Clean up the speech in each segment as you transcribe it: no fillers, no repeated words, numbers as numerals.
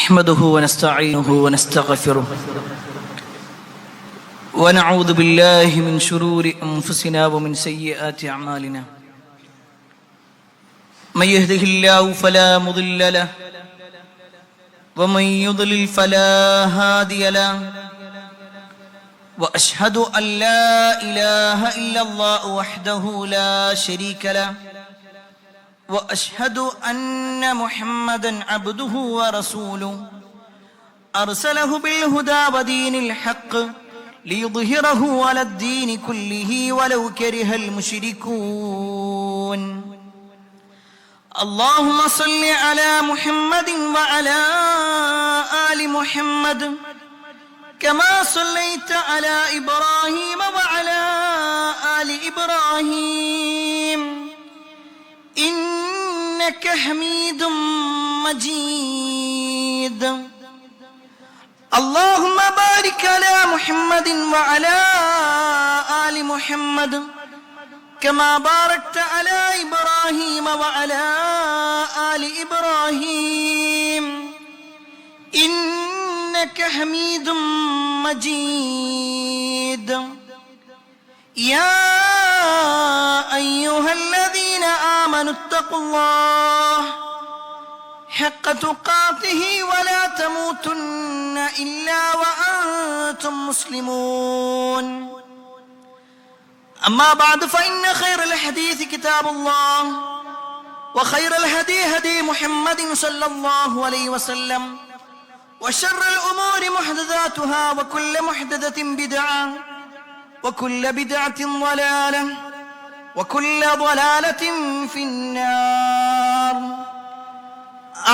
نحمده ونستعينه ونستغفره ونعوذ بالله من شرور أنفسنا ومن سيئات أعمالنا من يهده الله فلا مضل له ومن يضلل فلا هادي له وأشهد أن لا إله إلا الله وحده لا شريك له وأشهد أن محمدًا عبده ورسوله أرسله بالهدى ودين الحق ليظهره على الدين كله ولو كره المشركون اللهم صل على محمد وعلى آل محمد كما صليت على إبراهيم وعلى آل إبراهيم إنك حميد مجيد اللهم بارك على محمد وعلى آل محمد كما باركت على إبراهيم وعلى آل إبراهيم إنك حميد مجيد يا أيها الذين آمنوا اتقوا الله حق تقاته ولا تموتن إلا وأنتم مسلمون أما بعد فإن خير الحديث كتاب الله وخير الهدي هدي محمد صلى الله عليه وسلم وشر الأمور محدثاتها وكل محدثة بدعة وكل بدعة ضلالة وكل ضلالة في النار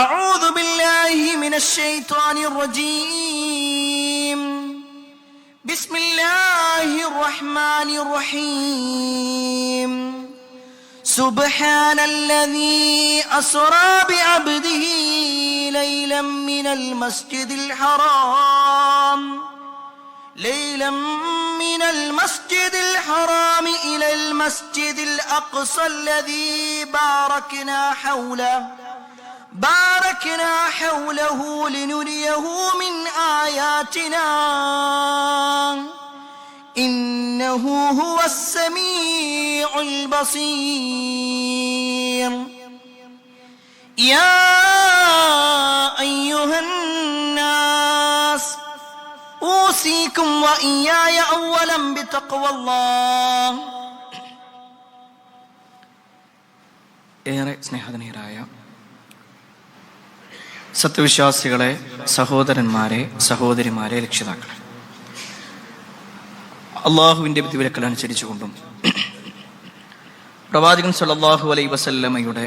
أعوذ بالله من الشيطان الرجيم بسم الله الرحمن الرحيم سبحان الذي أسرى بعبده ليلا من المسجد الحرام إلى المسجد الأقصى الذي باركنا حوله لنريه من آياتنا إنه هو السميع البصير يا أيها الناس أوصيكم وإياي أولا بتقوى الله. ഏറെ സ്നേഹധനീയരായ സത്യവിശ്വാസികളെ, സഹോദരന്മാരെ, സഹോദരിമാരെ, രക്ഷിതാക്കളെ, അള്ളാഹുവിൻ്റെ വിധിവിലക്കൽ അനുസരിച്ചുകൊണ്ടും പ്രവാചകൻ സല്ലല്ലാഹു അലൈഹി വസല്ലമയുടെ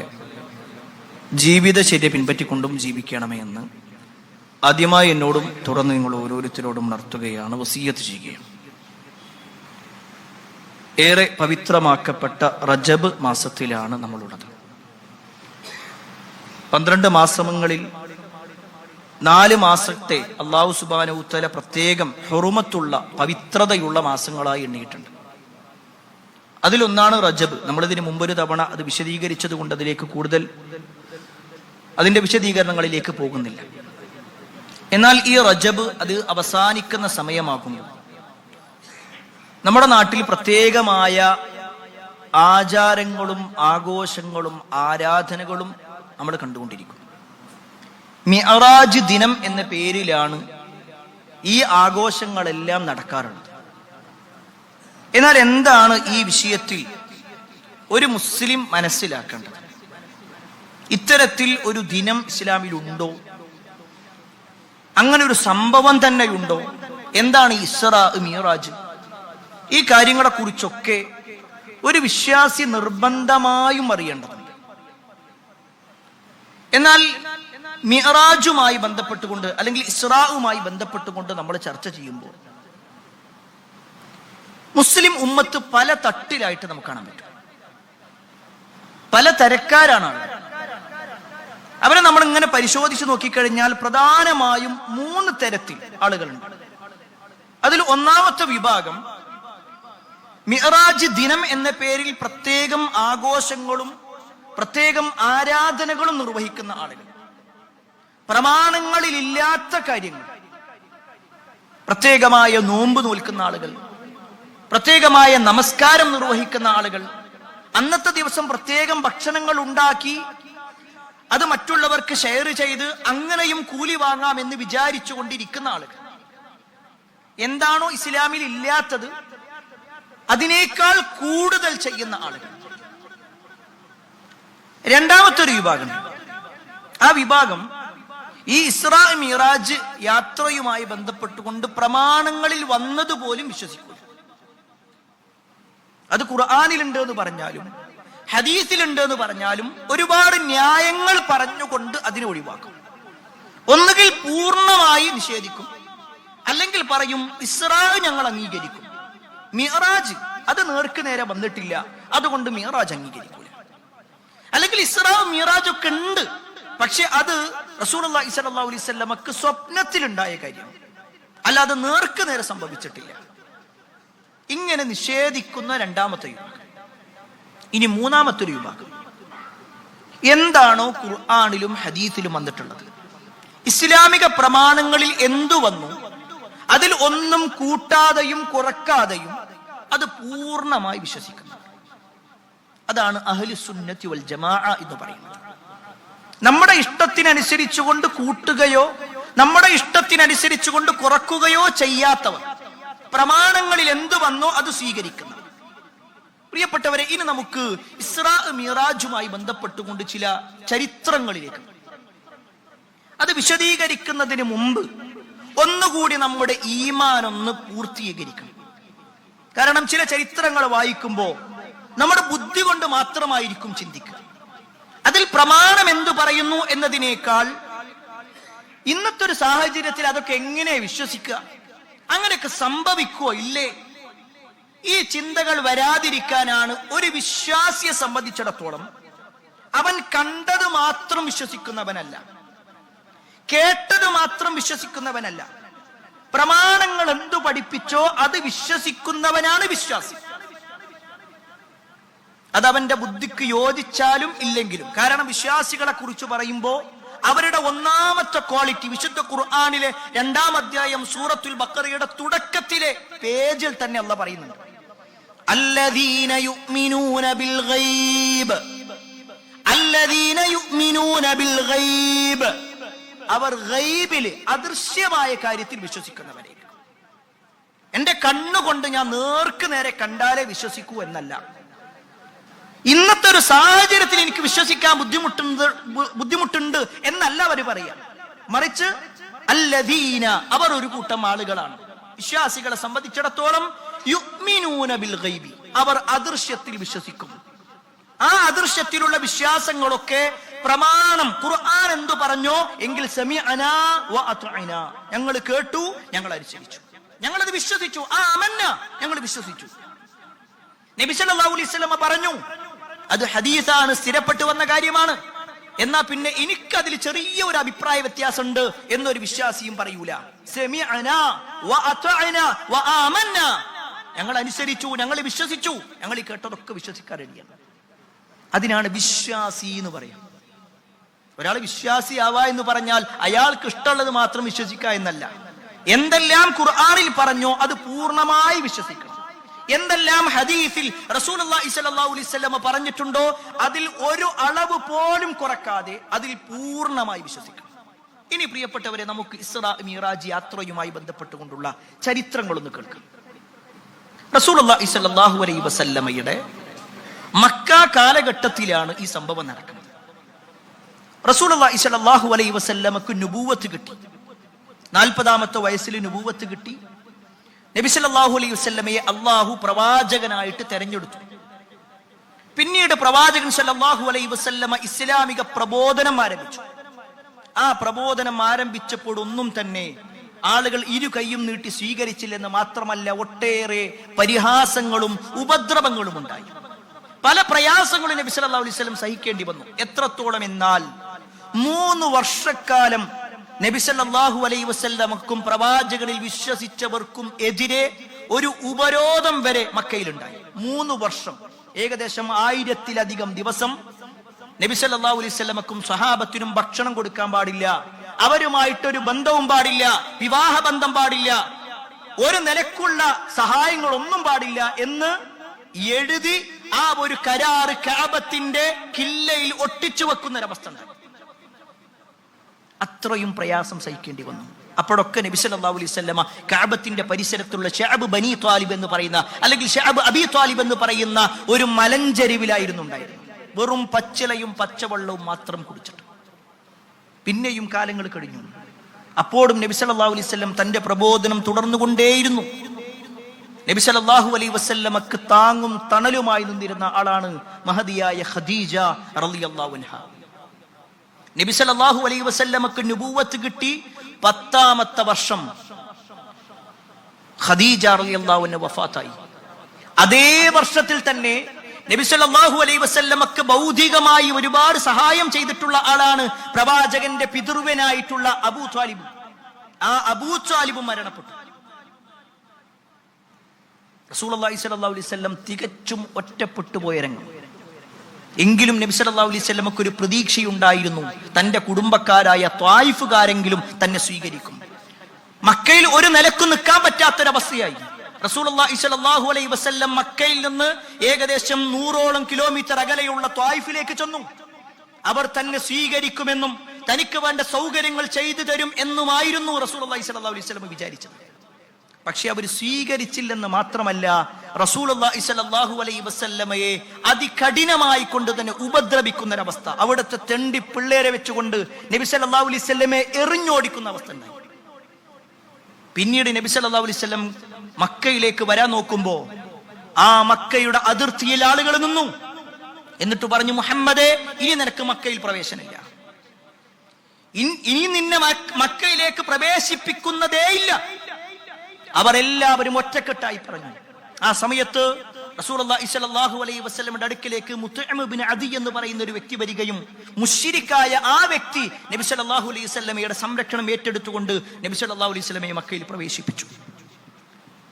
ജീവിതചര്യ പിൻപറ്റിക്കൊണ്ടും ജീവിക്കണമേ എന്ന് ആദ്യമായി എന്നോടും തുടർന്ന് നിങ്ങൾ ഓരോരുത്തരോടും ഉണർത്തുകയാണ്, വസിയ്യത്ത് ചെയ്യുകയാണ്. ഏറെ പവിത്രമാക്കപ്പെട്ട റജബ് മാസത്തിലാണ് നമ്മളുള്ളത്. 12 മാസങ്ങളിൽ 4 മാസത്തെ അല്ലാഹു സുബ്ഹാനഹു വ തആല പ്രത്യേകം ഹുറുമത്തുള്ള പവിത്രതയുള്ള മാസങ്ങളായി എണ്ണിയിട്ടുണ്ട്. അതിലൊന്നാണ് റജബ്. നമ്മളിതിന് മുമ്പൊരു തവണ അത് വിശദീകരിച്ചത് കൊണ്ട് അതിലേക്ക് കൂടുതൽ അതിന്റെ വിശദീകരണങ്ങളിലേക്ക് പോകുന്നില്ല. എന്നാൽ ഈ റജബ് അത് അവസാനിക്കുന്ന സമയമാകുമ്പോൾ നമ്മുടെ നാട്ടിൽ പ്രത്യേകമായ ആചാരങ്ങളും ആഘോഷങ്ങളും ആരാധനകളും നമ്മൾ കണ്ടുകൊണ്ടിരിക്കും. മിഅറാജ് ദിനം എന്ന പേരിലാണ് ഈ ആഘോഷങ്ങളെല്ലാം നടക്കാറുള്ളത്. എന്നാൽ എന്താണ് ഈ വിഷയത്തിൽ ഒരു മുസ്ലിം മനസ്സിലാക്കേണ്ടത്? ഇത്തരത്തിൽ ഒരു ദിനം ഇസ്ലാമിലുണ്ടോ? അങ്ങനെ ഒരു സംഭവം തന്നെയുണ്ടോ? എന്താണ് ഇസ്റാ മിഅറാജ്? ഈ കാര്യങ്ങളെ കുറിച്ചൊക്കെ ഒരു വിശ്വാസി നിർബന്ധമായും അറിയേണ്ടതുണ്ട്. എന്നാൽ മിഅറാജുമായി ബന്ധപ്പെട്ടുകൊണ്ട് അല്ലെങ്കിൽ ഇസ്റാവുമായി ബന്ധപ്പെട്ടുകൊണ്ട് നമ്മൾ ചർച്ച ചെയ്യുമ്പോൾ മുസ്ലിം ഉമ്മത്ത് പല തട്ടിലായിട്ട് നമുക്ക് കാണാൻ പറ്റും. പല തരക്കാരാണ് അവരെ നമ്മൾ ഇങ്ങനെ പരിശോധിച്ച് നോക്കിക്കഴിഞ്ഞാൽ പ്രധാനമായും 3 തരത്തിൽ ആളുകളുണ്ട്. അതിൽ ഒന്നാമത്തെ വിഭാഗം മിഅറാജ് ദിനം എന്ന പേരിൽ പ്രത്യേകം ആഘോഷങ്ങളും പ്രത്യേകം ആരാധനകളും നിർവഹിക്കുന്ന ആളുകൾ. പ്രമാണങ്ങളിലില്ലാത്ത കാര്യങ്ങൾ, പ്രത്യേകമായ നോമ്പ് നോൽക്കുന്ന ആളുകൾ, പ്രത്യേകമായ നമസ്കാരം നിർവഹിക്കുന്ന ആളുകൾ, അന്നത്തെ ദിവസം പ്രത്യേകം ഭക്ഷണങ്ങൾ ഉണ്ടാക്കി അത് മറ്റുള്ളവർക്ക് ഷെയർ ചെയ്ത് അങ്ങനെയും കൂലി വാങ്ങാമെന്ന് വിചാരിച്ചു കൊണ്ടിരിക്കുന്ന ആളുകൾ, എന്താണോ ഇസ്ലാമിൽ ഇല്ലാത്തത് അതിനേക്കാൾ കൂടുതൽ ചെയ്യുന്ന ആളുകൾ. രണ്ടാമത്തെ ഒരു വിഭാഗം, ആ വിഭാഗം ഈ ഇസ്രാ മിറാജ് യാത്രയുമായി ബന്ധപ്പെട്ടുകൊണ്ട് പ്രമാണങ്ങളിൽ വന്നതുപോലും വിശ്വസിക്കുക. അത് ഖുർആനിലുണ്ട് എന്ന് പറഞ്ഞാലും ഹദീസിലുണ്ട് എന്ന് പറഞ്ഞാലും ഒരുപാട് ന്യായങ്ങൾ പറഞ്ഞുകൊണ്ട് അതിനെ ഒഴിവാക്കും. ഒന്നുകിൽ പൂർണ്ണമായി നിഷേധിക്കും, അല്ലെങ്കിൽ പറയും ഇസ്രാ ഞങ്ങൾ അംഗീകരിക്കും, മിറാജ് അത് നേർക്ക് നേരെ വന്നിട്ടില്ല, അതുകൊണ്ട് മിറാജ് അംഗീകരിക്കൂല. അല്ലെങ്കിൽ ഇസ്രാ മിറാജ് ഒക്കെ ഉണ്ട്, പക്ഷെ അത് റസൂലുള്ളാഹി സ്വല്ലല്ലാഹു അലൈഹി വസല്ലമക്ക് സ്വപ്നത്തിലുണ്ടായ കാര്യം, അല്ലാതെ നേർക്ക് നേരെ സംഭവിച്ചിട്ടില്ല. ഇങ്ങനെ നിഷേധിക്കുന്ന രണ്ടാമത്തെ വിഭാഗം. ഇനി മൂന്നാമത്തെ ഒരു വിഭാഗം, എന്താണോ ഖുർആനിലും ഹദീസിലും വന്നിട്ടുള്ളത്, ഇസ്ലാമിക പ്രമാണങ്ങളിൽ എന്തു വന്നു അതിൽ ഒന്നും കൂട്ടാതെയും കുറക്കാതെയും അത് പൂർണ്ണമായി വിശ്വസിക്കുന്നു. അതാണ് അഹ്ലുസ് സുന്നത്തി വൽ ജമാഅ എന്ന് പറയുന്നത്. നമ്മുടെ ഇഷ്ടത്തിനനുസരിച്ചുകൊണ്ട് കൂട്ടുകയോ നമ്മുടെ ഇഷ്ടത്തിനനുസരിച്ചുകൊണ്ട് കുറക്കുകയോ ചെയ്യാത്തവർ, പ്രമാണങ്ങളിൽ എന്തു വന്നോ അത് സ്വീകരിക്കുന്നു. പ്രിയപ്പെട്ടവരെ, ഇനി നമുക്ക് ഇസ്രാ മിറാജുമായി ബന്ധപ്പെട്ടുകൊണ്ട് ചില ചരിത്രങ്ങളിലേക്ക്, അത് വിശദീകരിക്കുന്നതിന് മുമ്പ് ഒന്നുകൂടി നമ്മുടെ ഈമാൻ ഒന്ന് പൂർത്തീകരിക്കണം. കാരണം ചില ചരിത്രങ്ങൾ വായിക്കുമ്പോൾ നമ്മുടെ ബുദ്ധി കൊണ്ട് മാത്രമായിരിക്കും ചിന്തിക്കുക. അതിൽ പ്രമാണം എന്തു പറയുന്നു എന്നതിനേക്കാൾ ഇന്നത്തെ ഒരു സാഹചര്യത്തിൽ അതൊക്കെ എങ്ങനെ വിശ്വസിക്കുക, അങ്ങനെയൊക്കെ സംഭവിക്കുവോ ഇല്ലേ, ഈ ചിന്തകൾ വരാതിരിക്കാനാണ് ഒരു വിശ്വാസിയെ സംബന്ധിച്ചിടത്തോളം അവൻ കണ്ടത് മാത്രം വിശ്വസിക്കുന്നവനല്ല, കേട്ടത് മാത്രം വിശ്വസിക്കുന്നവനല്ല, പ്രമാണങ്ങൾ എന്തു പഠിപ്പിച്ചോ അത് വിശ്വസിക്കുന്നവനാണ് വിശ്വാസി. അതവന്റെ ബുദ്ധിക്ക് യോജിച്ചാലും ഇല്ലെങ്കിലും. കാരണം വിശ്വാസികളെ കുറിച്ച് പറയുമ്പോൾ അവരുടെ ഒന്നാമത്തെ ക്വാളിറ്റി വിശുദ്ധ ഖുർആനിലെ 2-ാം അധ്യായം സൂറത്തുൽ ബഖറയുടെ തുടക്കത്തിലെ പേജിൽ തന്നെ അല്ലാഹ് പറയുന്നുണ്ട്, അല്ലദീന യുഅ്മിനൂന ബിൽ ഗൈബ്, അല്ലദീന യുഅ്മിനൂന ബിൽ ഗൈബ്, അവർ ഗൈബിൽ അദൃശ്യമായ കാര്യത്തിൽ വിശ്വസിക്കുന്നവരെ. എന്റെ കണ്ണുകൊണ്ട് ഞാൻ നേർക്ക് നേരെ കണ്ടാലേ വിശ്വസിക്കൂ എന്നല്ല. ഇന്നത്തെ ഒരു സാഹചര്യത്തിൽ എനിക്ക് വിശ്വസിക്കാൻ ബുദ്ധിമുട്ടുണ്ട് എന്നല്ല അവർ പറയാ, മറിച്ച് അല്ലദീന, അവർ ഒരു കൂട്ടം ആളുകളാണ്. വിശ്വാസികളെ സംബന്ധിച്ചിടത്തോളം യുഅ്മിനൂന ബിൽ ഗൈബി, അവർ അദൃശ്യത്തിൽ വിശ്വസിക്കും. ആ അദൃശ്യത്തിലുള്ള വിശ്വാസങ്ങളൊക്കെ പ്രമാണം ഖുർആൻ എന്തു പറഞ്ഞോ എങ്കിൽ സമിഅനാ വ അത്അനാ, ഞങ്ങൾ കേട്ടു, ഞങ്ങൾ അനുസരിച്ചു, ഞങ്ങളത് വിശ്വസിച്ചു. ആ അമന്ന, ഞങ്ങൾ വിശ്വസിച്ചു. നബി സല്ലല്ലാഹു അലൈഹി വസല്ലം പറഞ്ഞു, അത് ഹദീസാണ്, സ്ഥിരപ്പെട്ടു വന്ന കാര്യമാണ്. എന്നാ പിന്നെ എനിക്കതിൽ ചെറിയ ഒരു അഭിപ്രായ വ്യത്യാസമുണ്ട് എന്നൊരു വിശ്വാസിയും പറയൂല. സമിഅനാ വ അത്അനാ വ ആമന്നാ, ഞങ്ങൾ അനുസരിച്ചു, ഞങ്ങൾ വിശ്വസിച്ചു, ഞങ്ങൾ ഈ കേട്ടതൊക്കെ വിശ്വസിക്കാൻ റെഡിയാണ്. അതിനാണ് വിശ്വാസി എന്ന് പറയാം. ഒരാൾ വിശ്വാസിയാവാ എന്ന് പറഞ്ഞാൽ അയാൾക്ക് ഇഷ്ടമുള്ളത് മാത്രം വിശ്വസിക്കുക എന്നല്ല. എന്തെല്ലാം ഖുർആനിൽ പറഞ്ഞോ അത് പൂർണ്ണമായി വിശ്വസിക്കണം. എന്തെല്ലാം ഹദീസിൽ റസൂലുള്ളാഹി സ്വല്ലല്ലാഹു അലൈഹി വസല്ലം പറഞ്ഞിട്ടുണ്ടോ അതിൽ ഒരു അളവ് പോലും കുറക്കാതെ അതിൽ പൂർണ്ണമായി വിശ്വസിക്കണം. ഇനി പ്രിയപ്പെട്ടവരെ, നമുക്ക് ഇസ്രാ മിറാജ് യാത്രയുമായി ബന്ധപ്പെട്ടുകൊണ്ടുള്ള ചരിത്രങ്ങളൊന്ന് കേൾക്കാം. റസൂലുള്ളാഹി സ്വല്ലല്ലാഹു അലൈഹി വസല്ലമയുടെ മക്ക കാലഘട്ടത്തിലാണ് ഈ സംഭവം നടക്കുന്നത്. റസൂലുള്ളാഹി സ്വല്ലല്ലാഹു അലൈഹി വസല്ലമക്ക് നുബുവത്ത് കിട്ടി. 40-ാമത്തെ വയസ്സിൽ നുബുവത്ത് കിട്ടി. നബി സല്ലല്ലാഹു അലൈഹി വസല്ലമയെ അല്ലാഹു പ്രവാചകനായിട്ട് തെരഞ്ഞെടുത്തു. പിന്നീട് പ്രവാചകൻ സല്ലല്ലാഹു അലൈഹി വസല്ലമ ഇസ്ലാമിക പ്രബോധനം ആരംഭിച്ചു. ആ പ്രബോധനം ആരംഭിച്ചപ്പോൾ ഒന്നും തന്നെ ആളുകൾ ഇരു കൈയും നീട്ടി സ്വീകരിച്ചില്ലെന്ന് മാത്രമല്ല, ഒട്ടേറെ പരിഹാസങ്ങളും ഉപദ്രവങ്ങളും ഉണ്ടായി. പല പ്രയാസങ്ങളും നബി സല്ലല്ലാഹു അലൈഹി വസല്ലം സഹിക്കേണ്ടി വന്നു. എത്രത്തോളം എന്നാൽ 3 വർഷക്കാലം നബി സല്ലല്ലാഹു അലൈഹി വസല്ലമക്കും പ്രവാചകനിൽ വിശ്വസിച്ചവർക്കും എതിരെ ഒരു ഉപരോധം വരെ മക്കയിലുണ്ടായി. 3 വർഷം, ഏകദേശം 1000-ലധികം ദിവസം നബി സല്ലല്ലാഹു അലൈഹി വസല്ലമക്കും സ്വഹാബത്തിനും ഭക്ഷണം കൊടുക്കാൻ പാടില്ല, അവരുമായിട്ടൊരു ബന്ധവും പാടില്ല, വിവാഹ ബന്ധം പാടില്ല, ഒരു നിലക്കുള്ള സഹായങ്ങളൊന്നും പാടില്ല എന്ന് എഴുതി ആ ഒരു കരാറ് കഅബത്തിന്റെ കില്ലയിൽ ഒട്ടിച്ചു വെക്കുന്നൊരവസ്ഥ ഉണ്ട്. അത്രയും പ്രയാസം സഹിക്കേണ്ടി വന്നു. അപ്പോഴൊക്കെ നബി സല്ലല്ലാഹു അലൈഹി വസല്ലമ കഅബത്തിന്റെ പരിസരത്തുള്ള ശഅബ് ബനി ത്വാലിബ് എന്ന് പറയുന്ന, അല്ലെങ്കിൽ ശഅബ് അബി ത്വാലിബ് എന്ന് പറയുന്ന ഒരു മലഞ്ചരിവിലായിരുന്നു ഉണ്ടായിരുന്നത്. വെറും പച്ചിലയും പച്ചവെള്ളവും മാത്രം കുടിച്ചിട്ട്. പിന്നെയും കാലങ്ങൾ കഴിഞ്ഞു. അപ്പോഴും നബി സല്ലല്ലാഹു അലൈഹി വസല്ലം തന്റെ പ്രബോധനം തുടർന്നുകൊണ്ടേയിരുന്നു. നബി സല്ലല്ലാഹു അലൈഹി വസല്ലമക്ക് താങ്ങും തണലുമായി നിന്നിരുന്ന ആളാണ് മഹദിയായ ഖദീജ റളിയല്ലാഹു അൻഹ. നബി സല്ലല്ലാഹു അലൈഹി വസല്ലമക്ക് നുബുവത്ത് കിട്ടി 10ാമത്തെ വർഷം ഖദീജ റളിയല്ലാഹു അൻഹ വഫാത്തായി. അതേ വർഷത്തിൽ തന്നെ നബി സല്ലല്ലാഹു അലൈഹി വസല്ലമക്ക് ഭൗതികമായി ഒരുപാട് സഹായം ചെയ്തിട്ടുള്ള ആളാണ് പ്രവാചകന്റെ പിതൃവനായിട്ടുള്ള അബൂ ത്വാലിബ്. ആ അബൂ ത്വാലിബ് മരണപ്പെട്ടു. റസൂലുള്ളാഹി സ്വല്ലല്ലാഹു അലൈഹി വസല്ലം തികച്ചും ഒറ്റപ്പെട്ടു പോയ രംഗം. എങ്കിലും നബി സല്ലല്ലാഹു അലൈഹി വസല്ലമക്ക് ഒരു പ്രതീക്ഷയുണ്ടായിരുന്നു, തന്റെ കുടുംബക്കാരായ ത്വായിഫുകാരെങ്കിലും തന്നെ സ്വീകരിക്കും. മക്കയിൽ ഒരു നിലക്ക് നിൽക്കാൻ പറ്റാത്തൊരവസ്ഥയായി. റസൂലുള്ളാഹി സ്വല്ലല്ലാഹു അലൈഹി വസല്ലം മക്കയിൽ നിന്ന് ഏകദേശം 100ഓളം കിലോമീറ്റർ അകലെയുള്ള ത്വായിഫിലേക്ക് ചെന്നു. അവർ തന്നെ സ്വീകരിക്കുമെന്നും തനിക്ക് വേണ്ട സൗകര്യങ്ങൾ ചെയ്തു തരും എന്നുമായിരുന്നു റസൂലുള്ളാഹി സ്വല്ലല്ലാഹു അലൈഹി വസല്ലം വിചാരിച്ചത്. പക്ഷെ അവർ സ്വീകരിച്ചില്ലെന്ന് മാത്രമല്ല, റസൂലുള്ളാഹി സ്വല്ലല്ലാഹു അലൈഹി വസല്ലമയെ അതികഠിനമായി കൊണ്ട് തന്നെ ഉപദ്രവിക്കുന്ന ഒരവസ്ഥ, അവിടുത്തെ തെണ്ടി പിള്ളേരെ വെച്ചുകൊണ്ട് നബി സല്ലല്ലാഹു അലൈഹി വസല്ലമയെ എറിഞ്ഞോടിക്കുന്ന അവസ്ഥ ഉണ്ടായി. പിന്നീട് നബി സല്ലല്ലാഹു അലൈഹി വസല്ലം മക്കയിലേക്ക് വരാൻ നോക്കുമ്പോ ആ മക്കയുടെ അതിർത്തിയിൽ ആളുകൾ നിന്നു. എന്നിട്ട് പറഞ്ഞു, മുഹമ്മദേ, ഇനി നിനക്ക് മക്കയിൽ പ്രവേശനമില്ല, ഇനി നിന്നെ മക്കയിലേക്ക് പ്രവേശിപ്പിക്കുന്നതേയില്ല. അവർ എല്ലാവരും ഒറ്റക്കെട്ടായി പറഞ്ഞു. ആ സമയത്ത് റസൂലുള്ളാഹി സ്വല്ലല്ലാഹു അലൈഹി വസല്ലമയുടെ അടുക്കിലേക്ക് മുത്ഇം ഇബ്നു അദി എന്ന് പറയുന്ന ഒരു വ്യക്തി വരികയും മുശ്രിക്കായ ആ വ്യക്തി നബി സല്ലല്ലാഹു അലൈഹി വസല്ലമയുടെ സംരക്ഷണം ഏറ്റെടുത്തുകൊണ്ട് നബി സല്ലല്ലാഹു അലൈഹി വസല്ലമയെ മക്കയിൽ പ്രവേശിപ്പിച്ചു.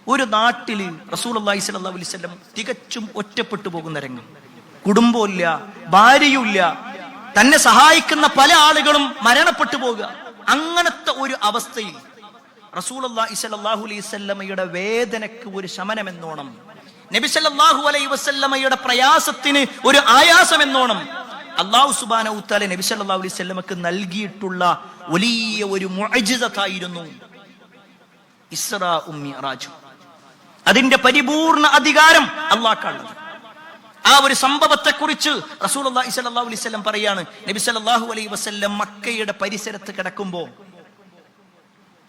ഒരു നാട്ടിൽ റസൂലുള്ളാഹി സ്വല്ലല്ലാഹു അലൈഹി വസല്ലം തികച്ചും ഒറ്റപ്പെട്ടു പോകുന്ന രംഗം. കുടുംബമില്ല, ഭാര്യയുമില്ല, തന്നെ സഹായിക്കുന്ന പല ആളുകളും മരണപ്പെട്ടു പോകുക. അങ്ങനത്തെ ഒരു അവസ്ഥയിൽ റസൂലുള്ളാഹി സ്വല്ലല്ലാഹു അലൈഹി വസല്ലമയുടെ വേദനയ്ക്ക് ഒരു ശമനം എന്നോണം, നബി സല്ലല്ലാഹു അലൈഹി വസല്ലമയുടെ പ്രയാസത്തിന് ഒരു ആയാസം എന്നോണം അല്ലാഹു സുബ്ഹാനഹു വ തആല നബി സല്ലല്ലാഹു അലൈഹി വസല്ലമക്ക് നൽകിയിട്ടുള്ള വലിയ ഒരു മുഅ്ജിസത്തായിരുന്നു ഇസ്റാഉം മിഅ്റാജും. അതിന്റെ പരിപൂർണ അധികാരം അല്ലാഹുക്കാണുള്ളത്. ആ ഒരു സംഭവത്തെ കുറിച്ച് റസൂലുള്ളാഹി സ്വല്ലല്ലാഹു അലൈഹി വസല്ലം പറയാണ്, നബി സല്ലല്ലാഹു അലൈഹി വസല്ലം മക്കയുടെ പരിസരത്ത് കിടക്കുമ്പോൾ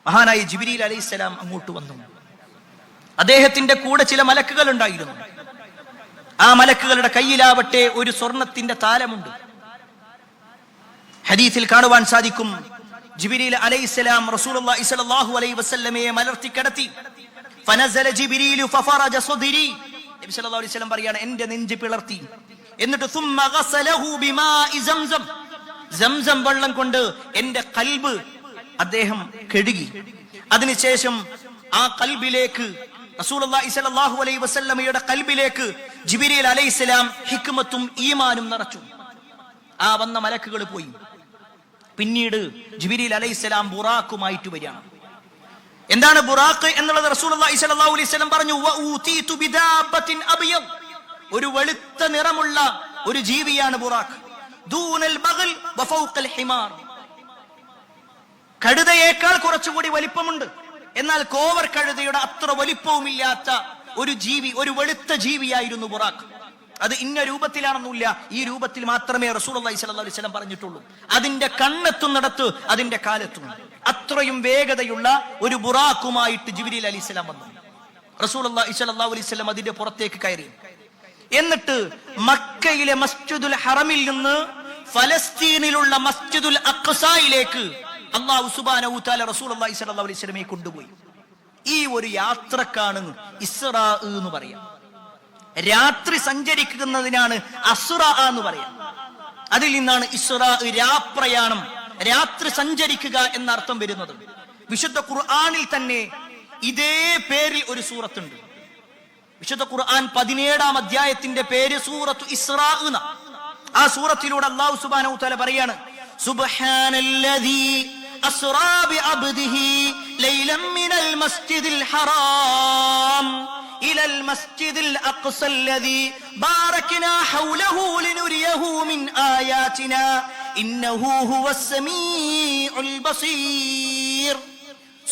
മഹാനായ ജിബ്രീൽ അലൈഹിസ്സലാം അങ്ങോട്ട് വന്നു. അദ്ദേഹത്തിന്റെ കൂടെ ചില മലക്കുകൾ ഉണ്ടായിരുന്നു. ആ മലക്കുകളുടെ കയ്യിലാവട്ടെ ഒരു സ്വർണത്തിന്റെ താലമുണ്ട്. ഹദീസിൽ കാണുവാൻ സാധിക്കും, ജിബ്രീൽ അലൈഹിസ്സലാം റസൂലുള്ളാഹി സ്വല്ലല്ലാഹു അലൈഹി വസല്ലമയെ മലർത്തി കിടത്തി. ഫനസല ജിബ്രീലു ഫഫറജ സദ്രി. നബി സല്ലല്ലാഹു അലൈഹി വസല്ലം പറയാണ്, എന്റെ നെഞ്ച് പിളർത്തി. എന്നിട്ട് സുമ്മ ഗസലഹു ബിമാഇ സംസം. സംസം വെള്ളം കൊണ്ട് എന്റെ ഖൽബ് അദ്ദേഹം കഴുകി. അതിനുശേഷം ആ ഖൽബിലേക്ക്, റസൂലുള്ളാഹി സ്വല്ലല്ലാഹു അലൈഹി വസല്ലമയുടെ ഖൽബിലേക്ക് ജിബ്രീൽ അലൈഹിസ്സലാം ഹിക്മത്തും ഈമാനും നിറച്ചു. ആ വന്ന മലക്കുകൾ പോയി. പിന്നീട് ജിബ്രീൽ അലൈഹിസ്സലാം ബുറാഖുമായിട്ട് വരികയാണ്. എന്താണ് ബുറാഖ് എന്നുള്ളത്? റസൂലുള്ളാഹി സ്വല്ലല്ലാഹു അലൈഹി വസല്ലം പറഞ്ഞു, വഊതീതു ബിദാബത്തിൻ അബിയദ്. ഒരു വെളുത്ത നിറമുള്ള ഒരു ജീവിയാണ് ബുറാഖ്. ദൂനൽ ബഗൽ വഫൗഖൽ ഹിമാർ. കഴുതയേക്കാൾ കുറച്ചുകൂടി വലിപ്പമുണ്ട്, എന്നാൽ കോവർ കഴുതയുടെ അത്ര വലിപ്പവുമില്ലാത്ത ഒരു ജീവി, ഒരു വെളുത്ത ജീവിയായിരുന്നു ബുറാഖ്. അത് ഇന്ന രൂപത്തിലാണെന്നില്ല, ഈ രൂപത്തിൽ മാത്രമേ റസൂലുള്ളാഹി സ്വല്ലല്ലാഹു അലൈഹി വസല്ലം പറഞ്ഞിട്ടുള്ളൂ. അതിന്റെ കണ്ണെത്തുന്നിടത്ത് അതിന്റെ കാലെത്തും. അത്രയും വേഗതയുള്ള ഒരു ബുറാഖുമായിട്ട് ജിബ്രീൽ അലൈഹിസ്സലാം വന്നു. റസൂലുള്ളാഹി സ്വല്ലല്ലാഹു അലൈഹി വസല്ലം അതിന്റെ പുറത്തേക്ക് കയറി. എന്നിട്ട് മക്കയിലെ മസ്ജിദുൽ ഹറമിൽ നിന്ന് ഫലസ്തീനിലുള്ള മസ്ജിദുൽ അഖ്സായിലേക്ക് അല്ലാഹു സുബ്ഹാനഹു വ തആല റസൂലുള്ളാഹി സ്വല്ലല്ലാഹു അലൈഹി വസല്ലമയെ കൊണ്ടുപോയി. ഈ ഒരു യാത്രക്കാണ് ഇസ്റാ എന്ന് പറയാം. രാത്രി സഞ്ചരിക്കുന്നതിനാണ് അസ്റാ എന്ന് പറയാം. അതിൽ നിന്നാണ് ഇസ്റാ, രാപ്രയാണം, രാത്രി സഞ്ചരിക്കുക എന്ന അർത്ഥം വരുന്നത്. വിശുദ്ധ ഖുർആനിൽ തന്നെ ഇതേ പേരിൽ ഒരു സൂറത്തുണ്ട്. വിശുദ്ധ ഖുർആൻ 17-ാം അധ്യായത്തിന്റെ പേര് സൂറത്തു ഇസ്റാ എന്ന. ആ സൂറത്തിലൂടെ അല്ലാഹു സുബ്ഹാനഹു വ തആല പറയാണ്, സുബ്ഹാനല്ലദീ أسرى بعبده ليلا من المسجد الحرام إلى المسجد الأقصى الذي باركنا حوله لنريه من آياتنا إنه هو السميع البصير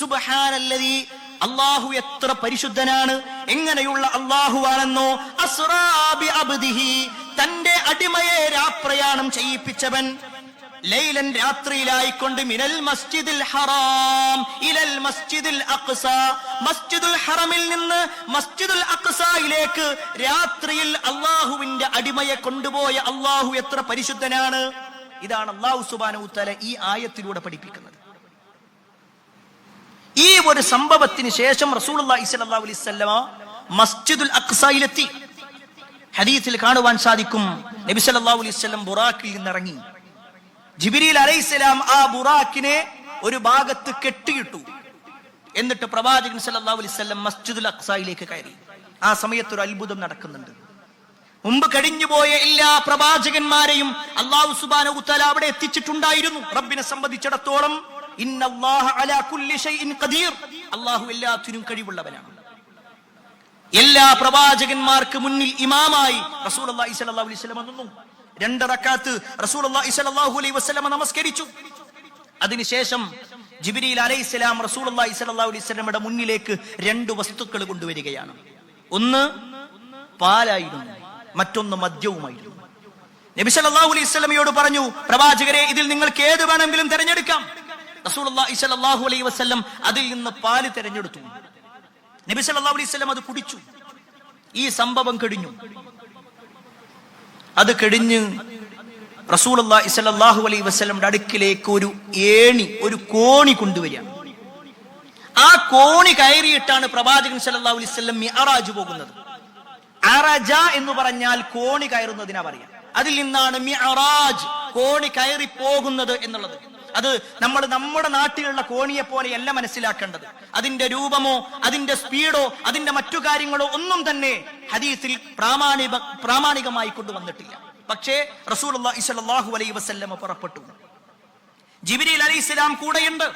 سبحان الذي അള്ളാഹു എത്ര പരിശുദ്ധനാണ്, എങ്ങനെയുള്ള അള്ളാഹു ആണെന്നോ. അസ്റാ ബി അബ്ദിഹി, തന്റെ അടിമയെ രാപ്രയാണം ചെയ്യിപ്പിച്ചവൻ, ലൈലൻ രാത്രിയിലായിക്കൊണ്ട്, മിനൽ മസ്ജിദിൽ ഹറാം ഇലൽ മസ്ജിദിൽ അഖ്സ, മസ്ജിദുൽ ഹറമിൽ നിന്ന് മസ്ജിദുൽ അഖ്സയിലേക്ക് രാത്രിയിൽ അള്ളാഹുവിന്റെ അടിമയെ കൊണ്ടുപോയ അള്ളാഹു എത്ര പരിശുദ്ധനാണ്. ഇതാണ് അള്ളാഹു സുബ്ഹാനഹു വ തആല ഈ ആയത്തിലൂടെ പഠിപ്പിക്കുന്നത്. ഈ ഒരു സംഭവത്തിന് ശേഷം റസൂലുള്ളാഹി സ്വല്ലല്ലാഹു അലൈഹി വസല്ലമ മസ്ജിദുൽ അഖ്സയിലെത്തി. ഹദീസിൽ കാണുവാൻ സാധിക്കും, നബി സല്ലല്ലാഹു അലൈഹി വസല്ലം ബുറാക്കിൽ നിന്നിറങ്ങി. ജിബ്രീൽ അലൈഹിസ്സലാം ആ ബുറാക്കിനെ ഒരു ഭാഗത്ത് കെട്ടിയിട്ടു. എന്നിട്ട് പ്രവാചകൻ സല്ലല്ലാഹു അലൈഹി വസല്ലം മസ്ജിദുൽ അഖ്സയിലേക്ക് കയറി. ആ സമയത്ത് ഒരു അത്ഭുതം നടക്കുന്നുണ്ട്. മുമ്പ് കഴിഞ്ഞുപോയ എല്ലാ പ്രവാചകന്മാരെയും അല്ലാഹു സുബ്ഹാനഹു വ തആല അവിടെ എത്തിച്ചിട്ടുണ്ടായിരുന്നു. റബ്ബിനെ സംബന്ധിച്ചിടത്തോളം ഇന്നല്ലാഹ അലാ കുല്ലി ഷൈഇൻ ഖദീർ, അല്ലാഹു എല്ലാത്തിനും കഴിവുള്ളവനാണ്. എല്ലാ പ്രവാചകന്മാർക്ക് മുന്നിൽ ഇമാമായി റസൂലുള്ളാഹി സ്വല്ലല്ലാഹു അലൈഹി വസല്ലം നിന്നു. 2 റക്അത്ത് റസൂലുള്ളാഹി സ്വല്ലല്ലാഹു അലൈഹി വസല്ലം നമസ്കരിച്ചു. അതിനുശേഷം ജിബ്രീൽ അലൈഹിസ്സലാം റസൂലുള്ളാഹി സ്വല്ലല്ലാഹു അലൈഹി വസല്ലമയുടെ മുന്നിലേക്ക് 2 വസ്തുക്കൾ കൊണ്ടുവരികയാണ്. ഒന്ന് പാലായിരുന്നു, മറ്റൊന്ന് മദ്യവുമായിരുന്നു. നബി സല്ലല്ലാഹു അലൈഹി വസല്ലമയോട് പറഞ്ഞു, പ്രവാചകരെ, ഇതിൽ നിങ്ങൾക്ക് ഏത് വേണമെങ്കിലും തിരഞ്ഞെടുക്കാം. റസൂലുള്ളാഹി സ്വല്ലല്ലാഹു അലൈഹി വസല്ലം അതിൽ നിന്ന് പാല് തിരഞ്ഞെടുത്തു. നബി സല്ലല്ലാഹു അലൈഹി വസല്ലം അത് കുടിച്ചു. ഈ സംഭവം കഴിഞ്ഞു. അത് കഴിഞ്ഞ് റസൂലുള്ളാഹി സ്വല്ലല്ലാഹു അലൈഹി വസല്ലമയുടെ അടുക്കിലേക്ക് ഒരു ഏണി, ഒരു കോണി കൊണ്ടുവരിക. ആ കോണി കയറിയിട്ടാണ് പ്രവാചകൻ സല്ലല്ലാഹു അലൈഹി വസല്ലം മിഅറാജ് പോകുന്നത്. അറജ എന്ന് പറഞ്ഞാൽ കോണി കയറുന്നതിനാ പറയാം. അതിൽ നിന്നാണ് മിഅറാജ്, കോണി കയറി പോകുന്നത് എന്നുള്ളത്. അത് നമ്മൾ നമ്മുടെ നാട്ടിലുള്ള കോണിയെ പോലെയല്ല മനസ്സിലാക്കേണ്ടത്. അതിന്റെ രൂപമോ അതിന്റെ സ്പീഡോ അതിന്റെ മറ്റു കാര്യങ്ങളോ ഒന്നും തന്നെ ഹദീസിൽ പ്രാമാണികമായി കൊണ്ടുവന്നിട്ടില്ല. പക്ഷേ റസൂലുള്ളാഹി സ്വല്ലല്ലാഹു അലൈഹി വസല്ലം പുറപ്പെട്ടു. ജിബ്രീൽ അലൈഹിസ്സലാം കൂടെയുണ്ട്.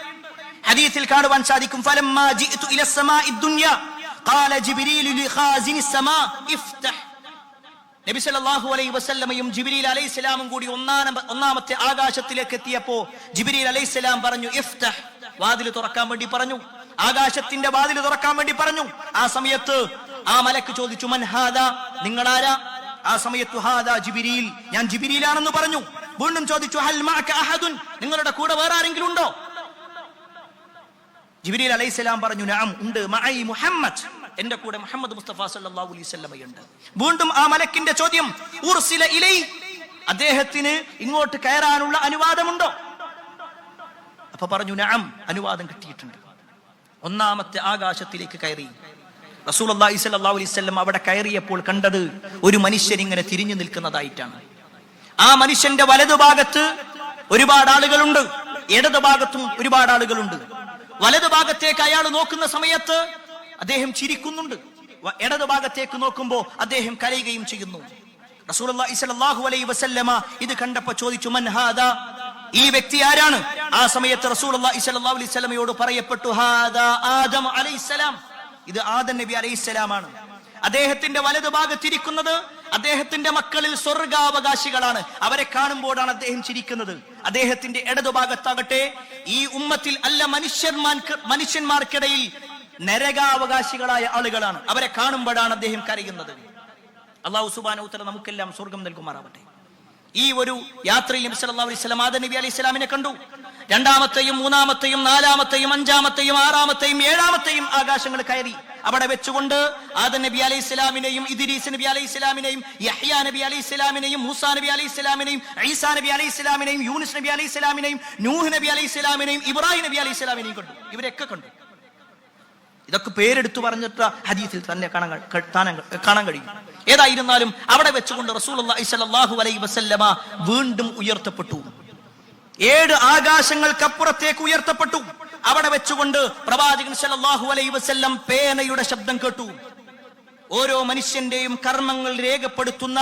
ഹദീസിൽ കാണുവാൻ സാധിക്കും, ഫലമ്മാ ജിഅ്തു ഇല സമാഇ ദുനിയ ഖാല ജിബ്രീൽ ലിഖാസിനി സമാ ഇഫ്തഹ്. നബി സല്ലല്ലാഹു അലൈഹി വസല്ലമയും ജിബ്രീൽ അലൈഹിസ്സലാമും കൂടി ഒന്നാമത്തെ ആകാശത്തിലേക്ക് എത്തിയപ്പോ ജിബ്രീൽ അലൈഹിസ്സലാം പറഞ്ഞു, ഇഫ്തഹ്, വാതിൽ തുറക്കാൻ വേണ്ടി പറഞ്ഞു. ആകാശത്തിന്റെ വാതിൽ തുറക്കാൻ വേണ്ടി പറഞ്ഞു. ആ സമയത്ത് ആ മലക്ക് ചോദിച്ചു, മൻ ഹാദാ, നിങ്ങളാരാ? ആ സമയത്ത് ഹാദാ ജിബ്രീൽ, ഞാൻ ജിബ്രീലാണെന്ന് പറഞ്ഞു. വീണ്ടും ചോദിച്ചു, ഹൽ മഅക അഹദുൻ, നിങ്ങളുടെ കൂടെ വേറെ ആരെങ്കിലും ഉണ്ടോ? ജിബ്രീൽ അലൈഹിസ്സലാം പറഞ്ഞു, നഅം, ഉണ്ട്, മഅയി മുഹമ്മദ്, എന്റെ കൂടെ മുഹമ്മദ് മുസ്തഫ സല്ലല്ലാഹു അലൈഹി വസല്ലമയുണ്ട്. വീണ്ടും ആ മലക്കിന്റെ ചോദ്യം, ഉർസില ഇലൈ, അദ്ദേഹത്തിന് ഇങ്ങോട്ട് കയറാനുള്ള അനുവാദമുണ്ടോ? അപ്പൊ പറഞ്ഞു, നഅം, അനുവാദം കിട്ടിയിട്ടുണ്ട്. ഒന്നാമത്തെ ആകാശത്തിലേക്ക് കയറി. റസൂലുള്ളാഹി സ്വല്ലല്ലാഹു അലൈഹി വസല്ലം അവിടെ കയറിയപ്പോൾ കണ്ടത് ഒരു മനുഷ്യൻ ഇങ്ങനെ തിരിഞ്ഞു നിൽക്കുന്നതായിട്ടാണ്. ആ മനുഷ്യന്റെ വലതുഭാഗത്ത് ഒരുപാട് ആളുകളുണ്ട്, ഇടതുഭാഗത്തും ഒരുപാട് ആളുകളുണ്ട്. വലതുഭാഗത്തേക്ക് അയാൾ നോക്കുന്ന സമയത്ത് അദ്ദേഹം ചിരിക്കുന്നുണ്ട്, ഇടതുഭാഗത്തേക്ക് നോക്കുമ്പോ അദ്ദേഹം കരയുകയും ചെയ്യുന്നു. റസൂലുള്ളാഹി സ്വല്ലല്ലാഹു അലൈഹി വസല്ലമ ഇത് കണ്ടപ്പോൾ ചോദിച്ചു, മൻ ഹാദാ, ഈ വ്യക്തി ആരാണ്? ആ സമയത്ത് റസൂലുള്ളാഹി സ്വല്ലല്ലാഹു അലൈഹി വസല്ലമയോട് പറയപ്പെട്ടു, ഹാദാ ആദം അലൈഹിസ്സലാം, ഇത് ആദം നബി അലൈഹിസ്സലാമാണ്. അദ്ദേഹത്തിന്റെ വലതുഭാഗത്തിരിക്കുന്നത് അദ്ദേഹത്തിന്റെ മക്കളിൽ സ്വർഗാവകാശികളാണ്. അവരെ കാണുമ്പോഴാണ് അദ്ദേഹം ചിരിക്കുന്നത്. അദ്ദേഹത്തിന്റെ ഇടതുഭാഗത്താകട്ടെ ഈ ഉമ്മത്തിൽ അല്ല മനുഷ്യന്മാർക്കിടയിൽ നരകാവകാശികളായ ആളുകളാണ്. അവരെ കാണുമ്പോഴാണ് അദ്ദേഹം കരയുന്നത്. അല്ലാഹു സുബ്ഹാനഹു വ തആല നമുക്കെല്ലാം സ്വർഗം നൽകുമാറാവട്ടെ. ഈ ഒരു യാത്രയിൽ നബി സല്ലല്ലാഹു അലൈഹി വസല്ലം ആദം നബി അലൈഹിസ്സലാമിനെ കണ്ടു. 2ാമത്തെയും 3ാമത്തെയും 4ാമത്തെയും 5ാമത്തെയും 6ാമത്തെയും 7ാമത്തെയും ആകാശങ്ങൾ കയറി. അവിടെ വെച്ചുകൊണ്ട് ആദം നബി അലൈഹിസ്സലാമിനെയും ഇദ്രീസ് നബി അലൈഹിസ്സലാമിനെയും യഹ്യാ നബി അലൈഹിസ്സലാമിനെയും മൂസാ നബി അലൈഹിസ്സലാമിനെയും ഈസാ നബി അലൈഹിസ്സലാമിനെയും യൂനുസ് നബി അലൈഹിസ്സലാമിനെയും നൂഹ് നബി അലൈഹിസ്സലാമിനെയും ഇബ്രാഹിം നബി അലൈഹിസ്സലാമിനെയും കണ്ടു. ഇവരെയൊക്കെ കണ്ടു. ഇതൊക്കെ പേരെടുത്തു പറഞ്ഞിട്ട് ഹദീസിൽ തന്നെ കാണാൻ കഴിയും. ഏതായിരുന്നാലും അവിടെ വെച്ചുകൊണ്ട് റസൂലുള്ളാഹി സ്വല്ലല്ലാഹു അലൈഹി വസല്ലമ വീണ്ടും ഉയർത്തപ്പെട്ടു. 7 ആകാശങ്ങൾക്കപ്പുറത്തേക്ക് ഉയർത്തപ്പെട്ടു. അവിടെ വെച്ചുകൊണ്ട് പ്രവാചകൻ സല്ലല്ലാഹു അലൈഹി വസല്ലം പേനയുടെ ശബ്ദം കേട്ടു. ഓരോ മനുഷ്യന്റെയും കർമ്മങ്ങൾ രേഖപ്പെടുത്തുന്ന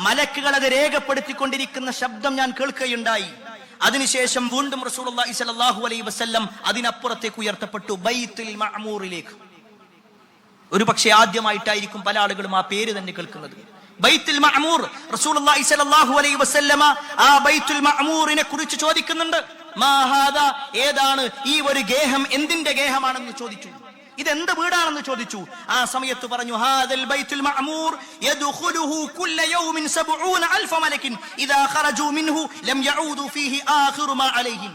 മലക്കുകൾ അത് രേഖപ്പെടുത്തിക്കൊണ്ടിരിക്കുന്ന ശബ്ദം ഞാൻ കേൾക്കുകയുണ്ടായി. അതിനുശേഷം വീണ്ടും റസൂലുള്ളാഹി സ്വല്ലല്ലാഹു അലൈഹി വസല്ലം അതിനപ്പുറത്തേക്ക് ഉയർത്തപ്പെട്ടു, ബൈത്തുൽ മഅമൂറിലേക്ക്. ഒരു പക്ഷേ ആദ്യമായിട്ടായിരിക്കും പല ആളുകളും ആ പേര് തന്നെ കേൾക്കുന്നത്, ബൈത്തുൽ മഅമൂർ. റസൂലുള്ളാഹി സ്വല്ലല്ലാഹു അലൈഹി വസല്ലമ ആ ബൈത്തുൽ മഅമൂറിനെ കുറിച്ച് ചോദിക്കുന്നുണ്ട്. മാ ഹാദാ, ഏതാണ് ഈ ഒരു ഗേഹം, എന്തിന്റെ ഗേഹമാണെന്ന് ചോദിച്ചു. ഇതെന്ത് വീടാണെന്ന് ചോദിച്ചു. ആ സമയത്ത് പറഞ്ഞു, ഹാദൽ ബൈത്തുൽ മഅമൂർ യദ്ഖുലുഹു കുല്ല യൗമിൻ 70000 മലക്കിൻ ഇദാ ഖറജു മിൻഹു ലം യഊദു ഫീഹി ആഖിറു മാ അലൈഹിം.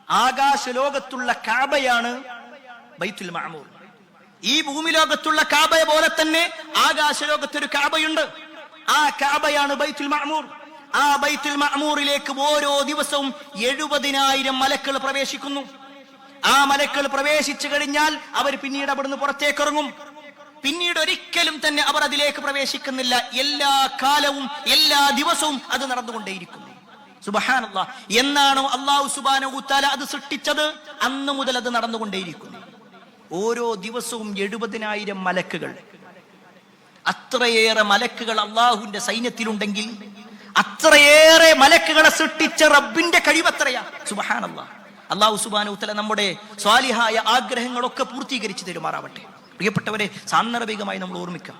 ആകാശ ലോകത്തുള്ള കഅബയാണ് ബൈത്തുൽ മഅമൂർ. ഈ ഭൂമി ലോകത്തുള്ള കഅബയെ പോലെ തന്നെ ആകാശ ലോകത്തൊരു കഅബയുണ്ട്. ആ കഅബയാണ് ബൈത്തുൽ മഅമൂർ. ആ ബൈത്തുൽ മഅമൂറിലേക്ക് ഓരോ ദിവസവും 70,000 മലക്കുകൾ പ്രവേശിക്കുന്നു. ആ മലക്കുകൾ പ്രവേശിച്ചു കഴിഞ്ഞാൽ അവർ പിന്നീട് അവിടുന്ന് പുറത്തേക്ക് ഇറങ്ങും. പിന്നീട് ഒരിക്കലും തന്നെ അവർ അതിലേക്ക് പ്രവേശിക്കുന്നില്ല. എല്ലാ കാലവും എല്ലാ ദിവസവും അത് നടന്നുകൊണ്ടേയിരിക്കുന്നു. സുബ്ഹാനല്ലാഹ്. എന്നാണോ അല്ലാഹു സുബ്ഹാനഹു വ തആല അത് സൃഷ്ടിച്ചത്, അന്ന് മുതൽ അത് നടന്നുകൊണ്ടേയിരിക്കുന്നു. ഓരോ ദിവസവും 70,000 മലക്കുകൾ. അത്രയേറെ മലക്കുകൾ അള്ളാഹുവിന്റെ സൈന്യത്തിലുണ്ടെങ്കിൽ അത്രയേറെ മലക്കുകളെ സൃഷ്ടിച്ച റബ്ബിന്റെ കഴിവത്രയാ. സുബ്ഹാനല്ലാഹ്. അല്ലാഹു സുബ്ഹാനഹു വ തആല നമ്മുടെ സ്വാലിഹായ ആഗ്രഹങ്ങളൊക്കെ പൂർത്തീകരിച്ചു തരുമാറാവട്ടെ. പ്രിയപ്പെട്ടവരെ, സാന്ദർഭികമായി നമ്മൾ ഓർമ്മിക്കാം,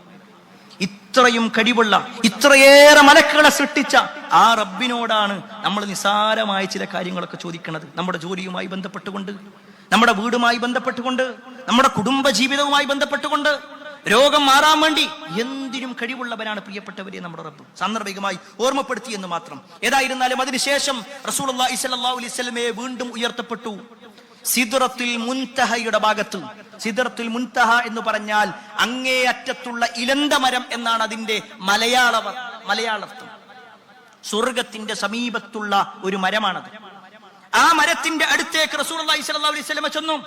ഇത്രയും കഴിവുള്ള ഇത്രയേറെ മലക്കുകളെ സൃഷ്ടിച്ച ആ റബ്ബിനോടാണ് നമ്മൾ നിസാരമായ ചില കാര്യങ്ങളൊക്കെ ചോദിക്കുന്നത്. നമ്മുടെ ജോലിയുമായി ബന്ധപ്പെട്ടുകൊണ്ട്, നമ്മുടെ വീടുമായി ബന്ധപ്പെട്ടുകൊണ്ട്, നമ്മുടെ കുടുംബ ജീവിതവുമായി ബന്ധപ്പെട്ടുകൊണ്ട്, രോഗം മാറാൻ വേണ്ടി എന്തിനും കഴിവുള്ളവനാണ് പ്രിയപ്പെട്ടവരെ നമ്മുടെ റബ്ബ്. സാന്ദർഭികമായി ഓർമ്മപ്പെടുത്തി എന്ന് മാത്രം. ഏതായിരുന്നാലും അതിനുശേഷം റസൂലുള്ളാഹി സ്വല്ലല്ലാഹു അലൈഹി വസല്ലമയെ വീണ്ടും ഉയർത്തപ്പെട്ടു സിദ്റത്തുൽ മുൻതഹയുടെ ഭാഗത്ത്. സിദ്റത്തുൽ മുൻതഹ എന്ന് പറഞ്ഞാൽ അങ്ങേയറ്റത്തുള്ള ഇലന്ത മരം എന്നാണ് അതിന്റെ മലയാളർത്ഥം. സ്വർഗത്തിന്റെ സമീപത്തുള്ള ഒരു മരമാണത്. ആ മരത്തിന്റെ അടുത്തേക്ക് റസൂലുള്ളാഹി സ്വല്ലല്ലാഹു അലൈഹി വസല്ലമ ചെന്നു.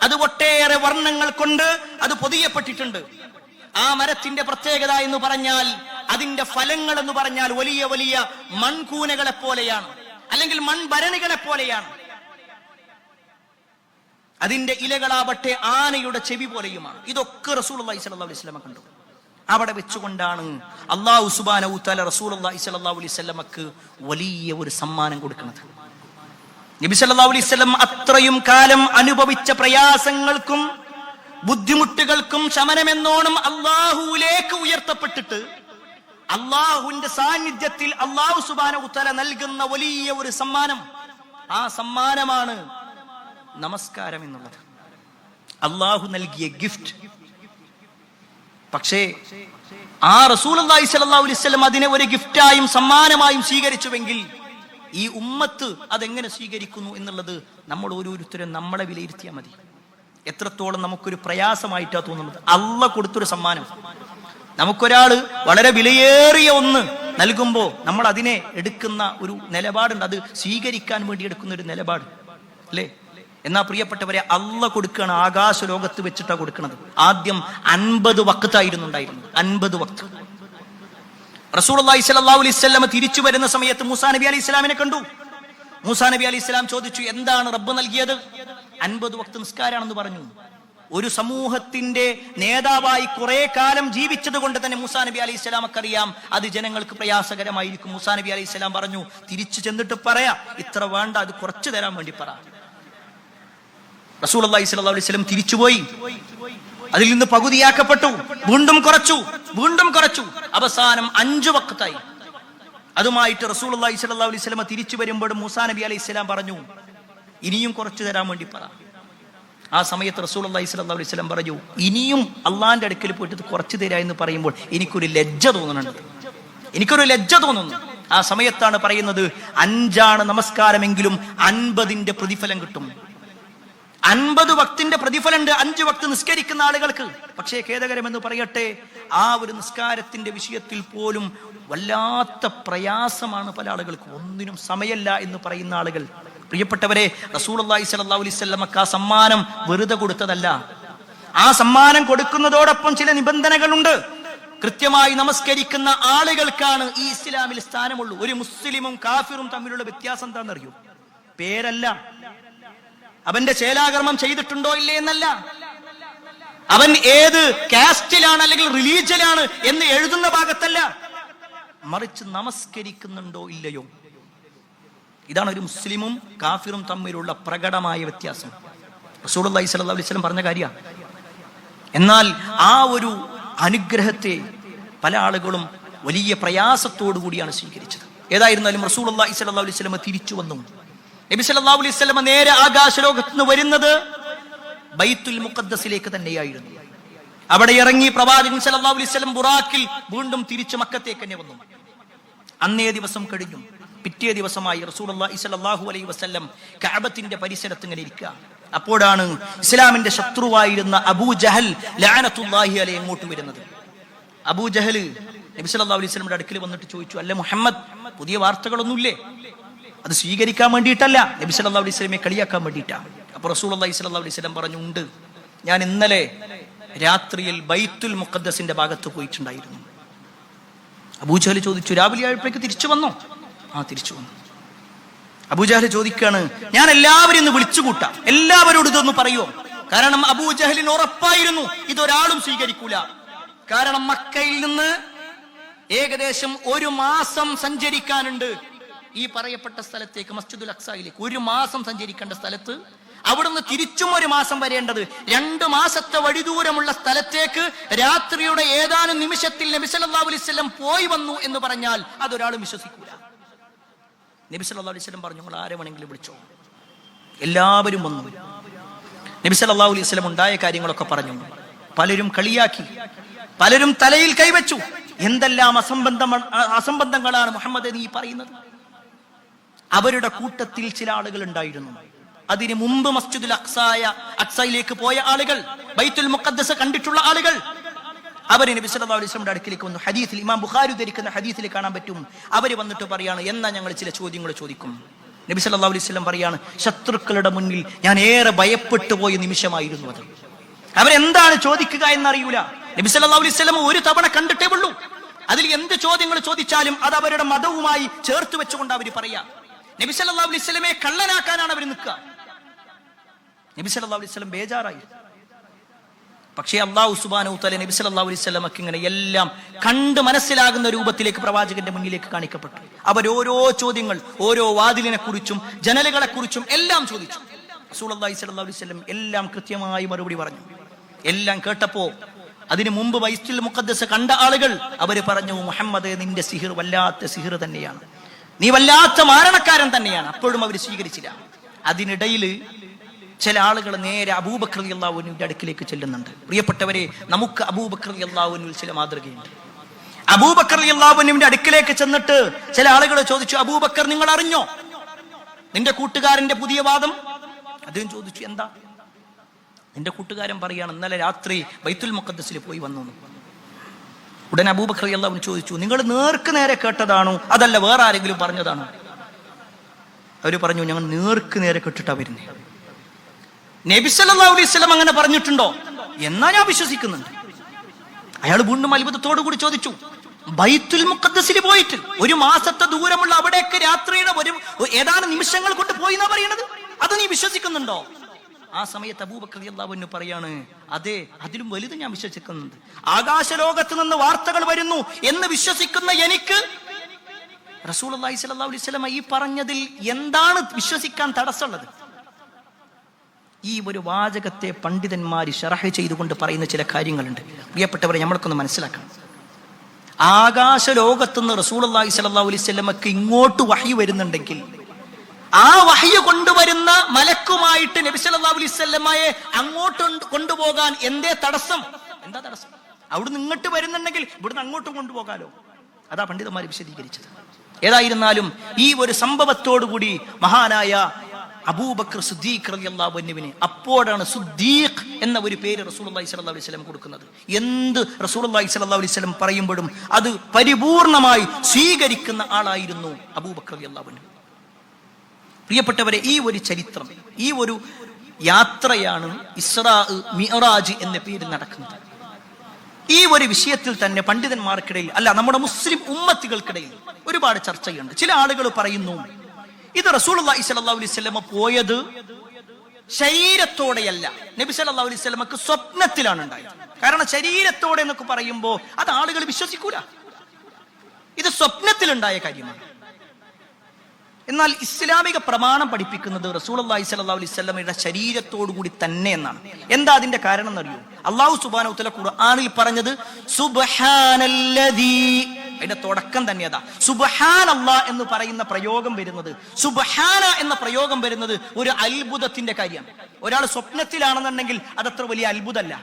അത് ഒട്ടേറെ വർണ്ണങ്ങൾ കൊണ്ട് അത് പൊതിയപ്പെട്ടിട്ടുണ്ട്. ആ മരത്തിന്റെ പ്രത്യേകത എന്ന് പറഞ്ഞാൽ, അതിന്റെ ഫലങ്ങൾ എന്ന് പറഞ്ഞാൽ വലിയ വലിയ മൺകൂനകളെ പോലെയാണ്, അല്ലെങ്കിൽ മൺഭരണികളെ പോലെയാണ്. അതിന്റെ ഇലകളാവട്ടെ ആനയുടെ ചെവി പോലെയുമാണ്. ഇതൊക്കെ റസൂലുള്ളാഹി സ്വല്ലല്ലാഹു അലൈഹി വസല്ലമ കണ്ടു. അവിടെ വെച്ചുകൊണ്ടാണ് അല്ലാഹു സുബ്ഹാനഹു വ തആല റസൂലുള്ളാഹി സ്വല്ലല്ലാഹു അലൈഹി വസല്ലമക്ക് വലിയ ഒരു സമ്മാനം കൊടുക്കുന്നത്. നബി സല്ലല്ലാഹു അലൈഹി വസല്ലം അത്രയും കാലം അനുഭവിച്ച പ്രയാസങ്ങൾക്കും ബുദ്ധിമുട്ടുകൾക്കും ശമനമെന്നോണം അല്ലാഹുവിലേക്ക് ഉയർത്തപ്പെട്ടിട്ട് അല്ലാഹുവിന്റെ സാന്നിധ്യത്തിൽ അല്ലാഹു സുബ്ഹാനഹു വ തആല നൽകുന്ന വലിയ ഒരു സമ്മാനം. ആ സമ്മാനമാണ് നമസ്കാരം എന്നുള്ളത്. അല്ലാഹു നൽകിയ ഗിഫ്റ്റ്. പക്ഷേ ആ റസൂലുള്ളാഹി സ്വല്ലല്ലാഹു അലൈഹി വസല്ലം അതിനെ ഒരു ഗിഫ്റ്റായും സമ്മാനമായും സ്വീകരിച്ചുവെങ്കിൽ ഈ ഉമ്മത്ത് അതെങ്ങനെ സ്വീകരിക്കുന്നു എന്നുള്ളത് നമ്മൾ ഓരോരുത്തരും നമ്മളെ വിലയിരുത്തിയാൽ മതി. എത്രത്തോളം നമുക്കൊരു പ്രയാസമായിട്ടാ തോന്നുന്നത്. അള്ളാഹ് കൊടുത്തൊരു സമ്മാനം. നമുക്കൊരാള് വളരെ വിലയേറിയ ഒന്ന് നൽകുമ്പോൾ നമ്മൾ അതിനെ എടുക്കുന്ന ഒരു നിലപാടുണ്ട്. അത് സ്വീകരിക്കാൻ വേണ്ടി എടുക്കുന്ന ഒരു നിലപാട് അല്ലേ? എന്നാ പ്രിയപ്പെട്ടവരെ, അള്ളാഹ് കൊടുക്കുകയാണ്. ആകാശ ലോകത്ത് വെച്ചിട്ടാണ് കൊടുക്കുന്നത്. ആദ്യം 50 വഖ്തായിരുന്നു ഉണ്ടായിരുന്നത്. 50 വഖ്ത്. റസൂലുള്ളാഹി സ്വല്ലല്ലാഹു അലൈഹി വസല്ലം തിരിച്ചു വരുന്ന സമയത്ത് മൂസാ നബി അലൈഹി ഇസ്ലാമിനെ കണ്ടു. മൂസാ നബി അലൈഹി ഇസ്ലാം ചോദിച്ചു, എന്താണ് റബ്ബ് നൽകിയത്? 50 വഖ്ത് നിസ്കാരാണെന്ന് പറഞ്ഞു. ഒരു സമൂഹത്തിന്റെ നേതാവായി കുറെ കാലം ജീവിച്ചത് കൊണ്ട് തന്നെ മൂസാ നബി അലൈഹി ഇസ്ലാമക്ക് അറിയാം അത് ജനങ്ങൾക്ക് പ്രയാസകരമായിരിക്കും. മൂസാ നബി അലൈഹി ഇസ്ലാം പറഞ്ഞു, തിരിച്ചു ചെന്നിട്ട് പറയാ, ഇത്ര വേണ്ട, അത് കുറച്ചു തരാൻ വേണ്ടി പറ. റസൂലുള്ളാഹി സ്വല്ലല്ലാഹു അലൈഹി വസല്ലം തിരിച്ചുപോയി. അതിൽ നിന്ന് പകുതിയാക്കപ്പെട്ടു. വീണ്ടും കുറച്ചു. അവസാനം 5 വഖ്തായി. അതുമായിട്ട് റസൂലുള്ളാഹി സ്വല്ലല്ലാഹു അലൈഹി വസല്ലം തിരിച്ചു വരുമ്പോൾ മൂസാ നബി അലൈഹി ഇസ്ലാം പറഞ്ഞു, ഇനിയും കുറച്ചു തരാൻ വേണ്ടി പറ. ആ സമയത്ത് റസൂലുള്ളാഹി സ്വല്ലല്ലാഹു അലൈഹി വസല്ലം പറഞ്ഞു, ഇനിയും അള്ളാന്റെ അടുക്കൽ പോയിട്ട് കുറച്ചു തരാ എന്ന് പറയുമ്പോൾ എനിക്കൊരു ലജ്ജ തോന്നുന്നു. ആ സമയത്താണ് പറയുന്നത്, 5 നമസ്കാരമെങ്കിലും 50 പ്രതിഫലം കിട്ടും. 50 വക്തിന്റെ പ്രതിഫലമുണ്ട് 5 വക്ത് നിസ്കരിക്കുന്ന ആളുകൾക്ക്. പക്ഷേ ഖേദകരമെന്ന് പറയട്ടെ, ആ ഒരു നിസ്കാരത്തിന്റെ വിഷയത്തിൽ പോലും വല്ലാത്ത പ്രയാസമാണ് പല ആളുകൾക്ക്. ഒന്നിനും സമയമില്ല എന്ന് പറയുന്ന ആളുകൾ. പ്രിയപ്പെട്ടവരെ, റസൂലുള്ളാഹി സ്വല്ലല്ലാഹു അലൈഹി വസല്ലമക്ക് ആ സമ്മാനം വെറുതെ കൊടുത്തതല്ല. ആ സമ്മാനം കൊടുക്കുന്നതോടൊപ്പം ചില നിബന്ധനകളുണ്ട്. കൃത്യമായി നമസ്കരിക്കുന്ന ആളുകൾക്കാണ് ഈ ഇസ്ലാമിൽ സ്ഥാനമുള്ളൂ. ഒരു മുസ്ലിമും കാഫിറും തമ്മിലുള്ള വ്യത്യാസം എന്താണെന്നറിയോ? പേരല്ല, അവന്റെ ചേലാകർമ്മം ചെയ്തിട്ടുണ്ടോ ഇല്ലേ എന്നല്ല, അവൻ ഏത് കാസ്റ്റിലാണ് അല്ലെങ്കിൽ റിലീജിയനാണ് എന്ന് എഴുതുന്ന ഭാഗത്തല്ല, മറിച്ച് നമസ്കരിക്കുന്നുണ്ടോ ഇല്ലയോ. ഇതാണ് ഒരു മുസ്ലിമും കാഫിറും തമ്മിലുള്ള പ്രകടമായ വ്യത്യാസം. റസൂലുള്ളാഹി സ്വല്ലല്ലാഹു അലൈഹി വസല്ലം പറഞ്ഞ കാര്യമാണ്. എന്നാൽ ആ ഒരു അനുഗ്രഹത്തെ പല ആളുകളും വലിയ പ്രയാസത്തോടു കൂടിയാണ് സ്വീകരിച്ചത്. ഏതായിരുന്നാലും റസൂലുള്ളാഹി സ്വല്ലല്ലാഹു അലൈഹി വസല്ലം തിരിച്ചു വന്നു. നബി സല്ലല്ലാഹു അലൈഹി വസല്ലം നേരെ ആകാശലോകത്ത് നിന്ന് വരുന്നത് ബൈത്തുൽ മുഖദ്ദസിലേക്ക് തന്നെയായിരുന്നു. അവിടെ ഇറങ്ങി പ്രവാചകൻ സല്ലല്ലാഹു അലൈഹി വസല്ലം ബുറാക്കിൽ വീണ്ടും തിരിച്ചു മക്കത്തേക്ക് തന്നെ വന്നു. അന്നേ ദിവസം കഴിഞ്ഞു. പിറ്റേ ദിവസമായി റസൂലുള്ളാഹി സ്വല്ലല്ലാഹു അലൈഹി വസല്ലം കഅബത്തിന്റെ പരിസരത്ത് ഇങ്ങനെ ഇരിക്കുക. അപ്പോഴാണ് ഇസ്ലാമിന്റെ ശത്രുവായിരുന്ന അബൂ ജഹൽ ലഅനത്തുല്ലാഹി അലൈഹി അങ്ങോട്ട് വരുന്നത്. അബൂ ജഹൽ നബി സല്ലല്ലാഹു അലൈഹി വസല്ലമയുടെ അടുക്കൽ വന്നിട്ട് ചോദിച്ചു, അല്ല മുഹമ്മദ്, പുതിയ വാർത്തകളൊന്നുമില്ലേ? അത് സ്വീകരിക്കാൻ വേണ്ടിയിട്ടല്ല, നബി സല്ലല്ലാഹു അലൈഹി വസല്ലമയെ കളിയാക്കാൻ വേണ്ടിയിട്ടാണ്. അപ്പോൾ റസൂലുള്ളാഹി സ്വല്ലല്ലാഹു അലൈഹി വസല്ലം പറഞ്ഞു, ഉണ്ട്, ഞാൻ ഇന്നലെ രാത്രിയിൽ ബൈത്തുൽ മുഖദ്ദസിന്റെ ഭാഗത്ത് പോയിട്ടുണ്ടായിരുന്നു. അബൂ ജഹൽ ചോദിച്ചു, രാവിലെ ആയപ്പോഴേക്ക് തിരിച്ചു വന്നോ? ആ, തിരിച്ചു വന്നു. അബൂ ജഹൽ ചോദിക്കാണ്, ഞാൻ എല്ലാവരും ഇന്ന് വിളിച്ചുകൂട്ടാം, എല്ലാവരോടും ഇതൊന്ന് പറയുമോ? കാരണം അബൂ ജഹലിന് ഉറപ്പായിരുന്നു ഇതൊരാളും സ്വീകരിക്കൂല. കാരണം മക്കയിൽ നിന്ന് ഏകദേശം 1 മാസം സഞ്ചരിക്കാനുണ്ട് ഈ പറയപ്പെട്ട സ്ഥലത്തേക്ക്, മസ്ജിദുൽ അഖ്സയിലേക്ക്. 1 മാസം സഞ്ചരിക്കേണ്ട സ്ഥലത്ത് അവിടുന്ന് തിരിച്ചും 1 മാസം വരേണ്ടത്, 2 മാസത്തെ വഴിദൂരമുള്ള സ്ഥലത്തേക്ക് രാത്രിയുടെ ഏതാനും നിമിഷത്തിൽ നബി സല്ലല്ലാഹു അലൈഹി വസല്ലം പോയി വന്നു എന്ന് പറഞ്ഞാൽ അതൊരാളും വിശ്വസിക്കൂല. നബി സല്ലല്ലാഹു അലൈഹി വസല്ലം പറഞ്ഞു, നിങ്ങൾ ആരെ വേണമെങ്കിലും വിളിച്ചോ. എല്ലാവരും വന്നു. നബി സല്ലല്ലാഹു അലൈഹി വസല്ലം ഉണ്ടായ കാര്യങ്ങളൊക്കെ പറഞ്ഞു. പലരും കളിയാക്കി, പലരും തലയിൽ കൈവച്ചു. എന്തെല്ലാം അസംബന്ധങ്ങളാണ് മുഹമ്മദ് നീ പറയുന്നത്? അവരുടെ കൂട്ടത്തിൽ ചില ആളുകൾ ഉണ്ടായിരുന്നു. അതിനു മുമ്പ് മസ്ജിദുൽ അഖ്സയിലേക്ക് പോയ ആളുകൾ, ബൈത്തുൽ മുഖദ്ദസ് കണ്ടിട്ടുള്ള ആളുകൾ, അവർ നബി സല്ലല്ലാഹു അലൈഹി വസല്ലമയുടെ അടുക്കിലേക്ക് വന്നു. ഹദീസിൽ, ഇമാം ബുഖാരി ഉദ്ധരിക്കുന്ന ഹദീസിൽ കാണാൻ പറ്റും, അവർ വന്നിട്ട് പറയാണ്, എന്നാ ഞങ്ങൾ ചില ചോദ്യങ്ങൾ ചോദിക്കും. നബി സല്ലല്ലാഹു അലൈഹി വസല്ലം പറയാണ്, ശത്രുക്കളുടെ മുന്നിൽ ഞാൻ ഏറെ ഭയപ്പെട്ടു പോയ നിമിഷമായിരുന്നു അത്. അവരെന്താണ് ചോദിക്കുക എന്നറിയൂല. നബി സല്ലല്ലാഹു അലൈഹി വസല്ലം ഒരു തവണ കണ്ടിട്ടേ ഉള്ളൂ. അതിൽ എന്ത് ചോദ്യങ്ങൾ ചോദിച്ചാലും അത് അവരുടെ മതവുമായി ചേർത്ത് വെച്ചുകൊണ്ട് അവർ പറയാ. നബി സല്ലല്ലാഹു അലൈഹി വസല്ലമയെ കള്ളനാക്കാനാണ് അവർ നിൽക്കുക. നബി സല്ലല്ലാഹു അലൈഹി വസല്ലം ബേജാറായി. പക്ഷേ അല്ലാഹു സുബ്ഹാനഹു തആല നബി സല്ലല്ലാഹു അലൈഹി വസല്ലമക്ക് ഇങ്ങനെ എല്ലാം കണ്ട് മനസ്സിലാകുന്ന രൂപത്തിലേക്ക് പ്രവാചകന്റെ മുന്നിലേക്ക് കാണിക്കപ്പെട്ടു. അവരോരോ ചോദ്യങ്ങൾ, ഓരോ വാതിലിനെ കുറിച്ചും ജനലുകളെ കുറിച്ചും എല്ലാം ചോദിച്ചു. റസൂലുള്ളാഹി സ്വല്ലല്ലാഹു അലൈഹി വസല്ലം എല്ലാം കൃത്യമായി മറുപടി പറഞ്ഞു. എല്ലാം കേട്ടപ്പോ അതിനു മുമ്പ് ബൈത്തുൽ മുഖദ്ദസ് കണ്ട ആളുകൾ അവര് പറഞ്ഞു, മുഹമ്മദ്, നിന്റെ സിഹിർ വല്ലാത്ത സിഹിർ തന്നെയാണ്, നീ വല്ലാത്ത മാരണക്കാരൻ തന്നെയാണ്. അപ്പോഴും അവർ സ്വീകരിച്ചില്ല. അതിനിടയിൽ ചില ആളുകൾ നേരെ അബൂബക്കർ റളിയല്ലാഹു അൻഹുവിന്റെ അടുക്കിലേക്ക് ചെല്ലുന്നുണ്ട്. പ്രിയപ്പെട്ടവരെ, നമുക്ക് അബൂബക്കർ റളിയല്ലാഹു അൻഹുവിൽ ചില മാതൃകയുണ്ട്. അബൂബക്കർ റളിയല്ലാഹു അൻഹുവിന്റെ അടുക്കിലേക്ക് ചെന്നിട്ട് ചില ആളുകൾ ചോദിച്ചു, അബൂബക്കർ, നിങ്ങൾ അറിഞ്ഞോ നിന്റെ കൂട്ടുകാരന്റെ പുതിയ വാദം? അദ്ദേഹം ചോദിച്ചു, എന്താ? എന്റെ കൂട്ടുകാരൻ പറയാണ്, ഇന്നലെ രാത്രി ബൈത്തുൽ മുഖദ്ദസിൽ പോയി വന്നു. ഉടനെ അബൂബക്കർ റളിയല്ലാഹു അൻഹു ചോദിച്ചു, നിങ്ങൾ നേർക്ക് നേരെ കേട്ടതാണോ അതല്ല വേറെ ആരെങ്കിലും പറഞ്ഞതാണോ? അവര് പറഞ്ഞു, ഞങ്ങൾ നേർക്ക് നേരെ കേട്ടിട്ടാ വരുന്നേ. നബി സല്ലല്ലാഹു അലൈഹി വസല്ലം അങ്ങനെ പറഞ്ഞിട്ടുണ്ടോ? എന്നാ ഞാൻ വിശ്വസിക്കുന്നുണ്ട്. അയാൾ വീണ്ടും അത്ഭുതത്തോടു കൂടി ചോദിച്ചു, ബൈത്തുൽ മുഖദ്ദസിൽ പോയിട്ട് 1 മാസത്തെ ദൂരമുള്ള അവിടേക്ക് രാത്രിയുടെ ഏതാനും നിമിഷങ്ങൾ കൊണ്ട് പോയി എന്നാ പറയുന്നത്, അത് നീ വിശ്വസിക്കുന്നുണ്ടോ? ആ സമയത്ത് അബൂബക്കർ റളിയല്ലാഹു അൻഹു പറയാണ്, അതെ, അതിലും വലുത് ഞാൻ വിശ്വസിക്കുന്നുണ്ട്. ആകാശലോകത്ത് നിന്ന് വാർത്തകൾ വരുന്നു എന്ന് വിശ്വസിക്കുന്ന എനിക്ക് റസൂലുള്ളാഹി സ്വല്ലല്ലാഹു അലൈഹി വസല്ലം ഈ പറഞ്ഞതിൽ എന്താണ് വിശ്വസിക്കാൻ തടസ്സമുള്ളത്? ഈ ഒരു വാചകത്തെ പണ്ഡിതന്മാർ ശറഹ് ചെയ്തുകൊണ്ട് പറയുന്ന ചില കാര്യങ്ങളുണ്ട്. പ്രിയപ്പെട്ടവരെ, നമ്മൾക്കൊന്ന് മനസ്സിലാക്കണം. ആകാശലോകത്തുനിന്ന് റസൂലുള്ളാഹി സ്വല്ലല്ലാഹു അലൈഹി വസല്ലമക്ക് ഇങ്ങോട്ട് വഹി വരുന്നുണ്ടെങ്കിൽ ആ വഹി കൊണ്ടുവരുന്ന മലക്കുമായിട്ട് നബി സല്ലല്ലാഹു അലൈഹി വസല്ലമയെ അങ്ങോട്ട് കൊണ്ടുപോകാൻ എന്തേ തടസ്സം? എന്താ തടസ്സം? അവിടുന്ന് ഇങ്ങോട്ട് വരുന്നുണ്ടെങ്കിൽ ഇവിടുന്ന് അങ്ങോട്ടും കൊണ്ടുപോകാലോ. അതാ പണ്ഡിതന്മാർ വിശദീകരിച്ചത്. ഏതായിരുന്നാലും ഈ ഒരു സംഭവത്തോടുകൂടി മഹാനായ അബൂബക്കർ സിദ്ദീഖ് റളിയല്ലാഹു അൻഹുവിനെ, അപ്പോഴാണ് സിദ്ദീഖ് എന്ന ഒരു പേര് റസൂലുള്ളാഹി സ്വല്ലല്ലാഹു അലൈഹി വസല്ലം കൊടുക്കുന്നത്. എന്ത് റസൂലുള്ളാഹി സ്വല്ലല്ലാഹു അലൈഹി വസല്ലം പറയുമ്പോഴും അത് പരിപൂർണമായി സ്വീകരിക്കുന്ന ആളായിരുന്നു അബൂബക്കർ റളിയല്ലാഹു അൻഹു. പ്രിയപ്പെട്ടവരെ, ഈ ഒരു ചരിത്രം, ഈ ഒരു യാത്രയാണ് ഇസ്രാ മിഅ്റാജ് എന്ന പേരിൽ നടക്കുന്നത്. ഈ ഒരു വിഷയത്തിൽ തന്നെ പണ്ഡിതന്മാർക്കിടയിൽ, അല്ല, നമ്മുടെ മുസ്ലിം ഉമ്മത്തികൾക്കിടയിൽ ഒരുപാട് ചർച്ചയുണ്ട്. ചില ആളുകൾ പറയുന്നു, ഇത് റസൂലുള്ളാഹി സ്വല്ലല്ലാഹു അലൈഹി വസല്ലം പോയത് ശരീരത്തോടെയല്ല, നബി സല്ലല്ലാഹു അലൈഹി വസല്ലമക്ക് സ്വപ്നത്തിലാണ് ഉണ്ടായത്. കാരണം ശരീരത്തോടെ എന്നൊക്കെ പറയുമ്പോൾ അത് ആളുകൾ വിശ്വസിക്കൂല. ഇത് സ്വപ്നത്തിലുണ്ടായ കാര്യമാണ്. എന്നാൽ ഇസ്ലാമിക പ്രമാണം പഠിപ്പിക്കുന്നത് റസൂലുള്ളാഹി സ്വല്ലല്ലാഹു അലൈഹി വസല്ലമയുടെ ശരീരത്തോടു കൂടി തന്നെ എന്നാണ്. എന്താ അതിന്റെ കാരണം എന്നറിയോ? അല്ലാഹു സുബ്ഹാനഹു വ തആല ഖുർആനിൽ പറഞ്ഞത് സുബ്ഹാനല്ലദീ, അതിന്റെ തുടക്കം തന്നെ അതാ. സുബ്ഹാനല്ലാഹ് എന്ന് പറയുന്ന പ്രയോഗം വരുന്നത്, സുബ്ഹാന എന്ന പ്രയോഗം വരുന്നത് ഒരു അത്ഭുതത്തിന്റെ കാര്യമാണ്. ഒരാൾ സ്വപ്നത്തിലാണെന്നുണ്ടെങ്കിൽ അതത്ര വലിയ അത്ഭുതമല്ല.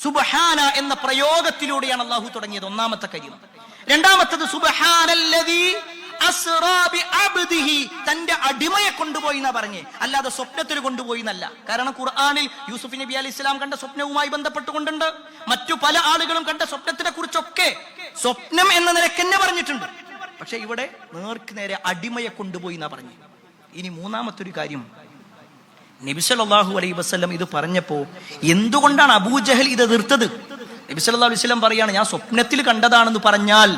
സുബ്ഹാന എന്ന പ്രയോഗത്തിലൂടെയാണ് അല്ലാഹു തുടങ്ങിയത്, ഒന്നാമത്തെ കാര്യം. രണ്ടാമത്തത് സുബ്ഹാനല്ലദീ അസ്റാ ബിഅബ്ദിഹി, തന്റെ അടിമയെ കൊണ്ടുപോയി എന്നാ പറഞ്ഞേ, അല്ലാതെ സ്വപ്നത്തിൽ കൊണ്ടുപോയി എന്നല്ല. കാരണം ഖുർആനിൽ യൂസുഫ് നബി അലൈഹി ഇസ്ലാം കണ്ട സ്വപ്നവുമായി ബന്ധപ്പെട്ടുകൊണ്ടുണ്ട്. മറ്റു പല ആളുകളും കണ്ട സ്വപ്നത്തിനെ കുറിച്ചൊക്കെ സ്വപ്നം എന്ന നിലയ്ക്ക് തന്നെ പറഞ്ഞിട്ടുണ്ട്. പക്ഷെ ഇവിടെ നേർക്ക് നേരെ അടിമയെ കൊണ്ടുപോയി എന്നാ പറഞ്ഞു. ഇനി മൂന്നാമത്തൊരു കാര്യം, നബി സല്ലല്ലാഹു അലൈഹി വസല്ലം ഇത് പറഞ്ഞപ്പോ എന്തുകൊണ്ടാണ് അബൂജഹൽ ഇത് എതിർത്തത്? നബി സല്ലല്ലാഹു അലൈഹി വസല്ലം പറയാണ്, ഞാൻ സ്വപ്നത്തിൽ കണ്ടതാണെന്ന് പറഞ്ഞാൽ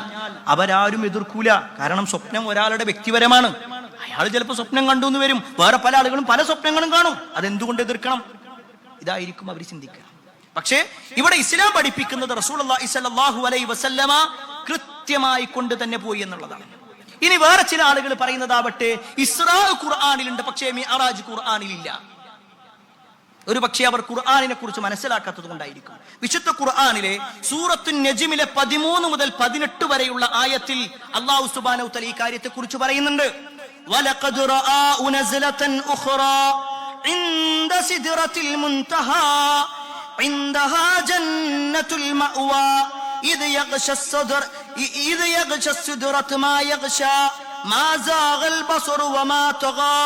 അവരാരും എതിർക്കൂല. കാരണം സ്വപ്നം ഒരാളുടെ വ്യക്തിപരമാണ്. അയാൾ ചിലപ്പോൾ സ്വപ്നം കണ്ടു എന്ന് വരും, വേറെ പല ആളുകളും പല സ്വപ്നങ്ങളും കാണും. അതെന്തുകൊണ്ട് എതിർക്കണം? ഇതായിരിക്കും അവർ ചിന്തിക്കുക. പക്ഷേ ഇവിടെ ഇസ്ലാം പഠിപ്പിക്കുന്നത് റസൂലുള്ളാഹി സ്വല്ലല്ലാഹു അലൈഹി വസല്ലമ കൃത്യമായി കൊണ്ട് തന്നെ പോയി എന്നുള്ളതാണ്. ഇനി വേറെ ചില ആളുകൾ പറയുന്നതാവട്ടെ, ഇസ്രാ ഖുർആനിലുണ്ട്, പക്ഷേ മിഅറാജ് ഖുർആനിലില്ല. ഒരു പക്ഷേ അവർ ഖുർആനിനെ കുറിച്ച് മനസ്സിലാക്കാത്തത് കൊണ്ടായിരിക്കും. വിശുദ്ധ ഖുർആനിലെ സൂറത്തുൻ നജ്മിലെ 13 മുതൽ 18 വരെയുള്ള ആയത്തിൽ അല്ലാഹു സുബ്ഹാനഹു വ തആല ഈ കാര്യത്തെ കുറിച്ച് പറയുന്നുണ്ട്. വലഖദ് റആഉ നസ്ലതൻ ഉഖറാ ഇൻദ സിദ്റത്തിൽ മുൻതഹാ ഇൻദഹാ ജന്നത്തുൽ മഅവാ ഇദ് യഗ്ശ السدرة ما يغشى ما زاغ البصر وما طغى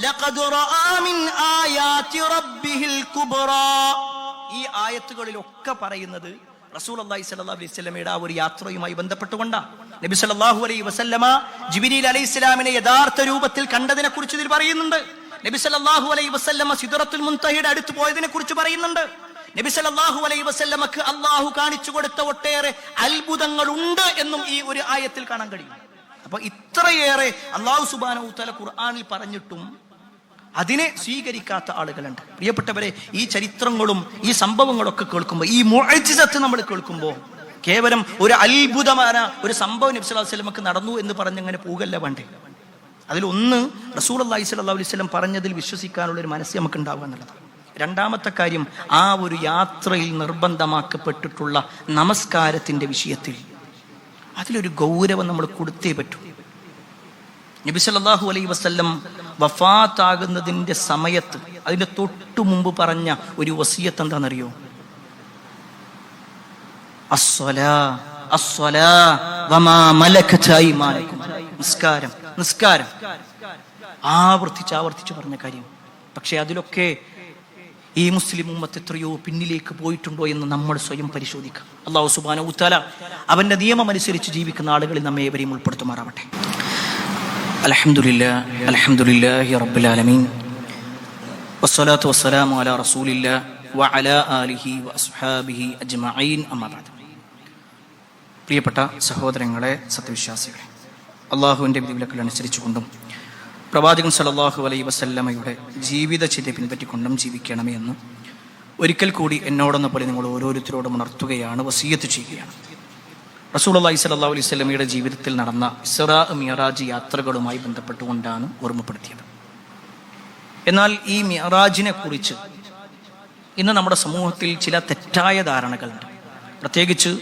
لقد رأى من آيات ربه الكبرى. ഈ ആയത്തുകളിലൊക്കെ പറയുന്നത് റസൂലുള്ളാഹി സ്വല്ലല്ലാഹു അലൈഹി വസല്ലമയുടെ ആ ഒരു യാത്രയുമായി ബന്ധപ്പെട്ടുകൊണ്ടാണ്. നബി സല്ലല്ലാഹു അലൈഹി വസല്ലമ ജിബ്രീൽ അലൈഹിസ്സലാമിനെ യഥാർത്ഥ രൂപത്തിൽ കണ്ടതിനെ കുറിച്ച് ഇതിൽ പറയുന്നുണ്ട്. നബി സല്ലല്ലാഹു അലൈഹി വസല്ലമ സിദ്റത്തുൽ മുൻതഹയുടെ അടുത്ത് പോയതിനെ കുറിച്ച് പറയുന്നുണ്ട്. നബി സല്ലല്ലാഹു അലൈഹി വസല്ലമക്ക് അല്ലാഹു കാണിച്ചു കൊടുത്ത ഒട്ടേറെ അത്ഭുതങ്ങൾ ഉണ്ട് എന്നും ഈ ഒരു ആയത്തിൽ കാണാൻ കഴിയും. അപ്പൊ ഇത്രയേറെ അല്ലാഹു സുബ്ഹാനഹു വ തആല ഖുർആനിൽ പറഞ്ഞിട്ടും അതിനെ സ്വീകരിക്കാത്ത ആളുകളുണ്ട്. പ്രിയപ്പെട്ടവരെ, ഈ ചരിത്രങ്ങളും ഈ സംഭവങ്ങളൊക്കെ കേൾക്കുമ്പോൾ, ഈ മുഅ്ജിസത്ത് നമ്മൾ കേൾക്കുമ്പോൾ കേവലം ഒരു അത്ഭുതമായ ഒരു സംഭവം നബി സല്ലല്ലാഹു അലൈഹി വസല്ലമക്ക് നടന്നു എന്ന് പറഞ്ഞങ്ങനെ പോകല്ല വേണ്ടേ. അതിലൊന്ന് റസൂലുള്ളാഹി സ്വല്ലല്ലാഹു അലൈഹി വസല്ലം പറഞ്ഞതിൽ വിശ്വസിക്കാനുള്ള ഒരു മനസ്സ് നമുക്ക് ഉണ്ടാവുക എന്നുള്ളതാണ്. രണ്ടാമത്തെ കാര്യം, ആ ഒരു യാത്രയിൽ നിർബന്ധമാക്കപ്പെട്ടിട്ടുള്ള നമസ്കാരത്തിന്റെ വിഷയത്തിൽ അതിലൊരു ഗൗരവം നമ്മൾ കൊടുത്തേ പറ്റൂ. നബി സല്ലല്ലാഹു അലൈഹി വസല്ലം വഫാത്താകുന്നതിന്റെ സമയത്ത് അതിന്റെ തൊട്ടു മുമ്പ് പറഞ്ഞ ഒരു വസിയത്ത് എന്താണെന്നറിയോ? അസ്സലാ അസ്സലാ വമാ മലകത അയ്മാനുക്കും. നിസ്കാരം നിസ്കാരം ആവർത്തിച്ച് പറഞ്ഞ കാര്യം. പക്ഷെ അതിലൊക്കെ ഈ മുസ്ലിം ഉമ്മത്ത് എത്രയോ പിന്നിലേക്ക് പോയിട്ടുണ്ടോ എന്ന് നമ്മൾ സ്വയം പരിശോധിക്കാം. അല്ലാഹു സുബ്ഹാനഹു വ തആല അവന്റെ നിയമം അനുസരിച്ച് ജീവിക്കുന്ന ആളുകളിൽ നമ്മെ ഏവരെയും ഉൾപ്പെടുത്തുമാറാവട്ടെ. അൽഹംദുലില്ലാഹി റബ്ബിൽ ആലമീൻ വസ്സലാത്തു വസ്സലാമു അലാ റസൂലില്ലാഹി വഅലാ ആലിഹി വഅസ്ഹാബിഹി അജ്മഈൻ. അമ്മാ ബഅദ്. പ്രിയപ്പെട്ട സഹോദരങ്ങളെ, സത്യവിശ്വാസികളെ, അല്ലാഹുവിന്റെ വിധിവിലക്കുകൾ അനുസരിച്ചുകൊണ്ടും പ്രവാചകൻ സല്ലല്ലാഹു അലൈഹി വസല്ലമയുടെ ജീവിതചര്യ പിൻപറ്റിക്കൊണ്ടും ജീവിക്കണമേ എന്ന് ഒരിക്കൽ കൂടി എന്നോടെന്ന പോലെ നിങ്ങൾ ഓരോരുത്തരോടും ഉണർത്തുകയാണ്, വസിയത്ത് ചെയ്യുകയാണ്. റസൂലുള്ളാഹി സ്വല്ലല്ലാഹു അലൈഹി വസല്ലമയുടെ ജീവിതത്തിൽ നടന്ന ഇസ്റാ മിഅറാജ് യാത്രകളുമായി ബന്ധപ്പെട്ടുകൊണ്ടാണ് ഓർമ്മപ്പെടുത്തിയത്. എന്നാൽ ഈ മിഅറാജിനെ കുറിച്ച് ഇന്ന് നമ്മുടെ സമൂഹത്തിൽ ചില തെറ്റായ ധാരണകളുണ്ട്. പ്രത്യേകിച്ച്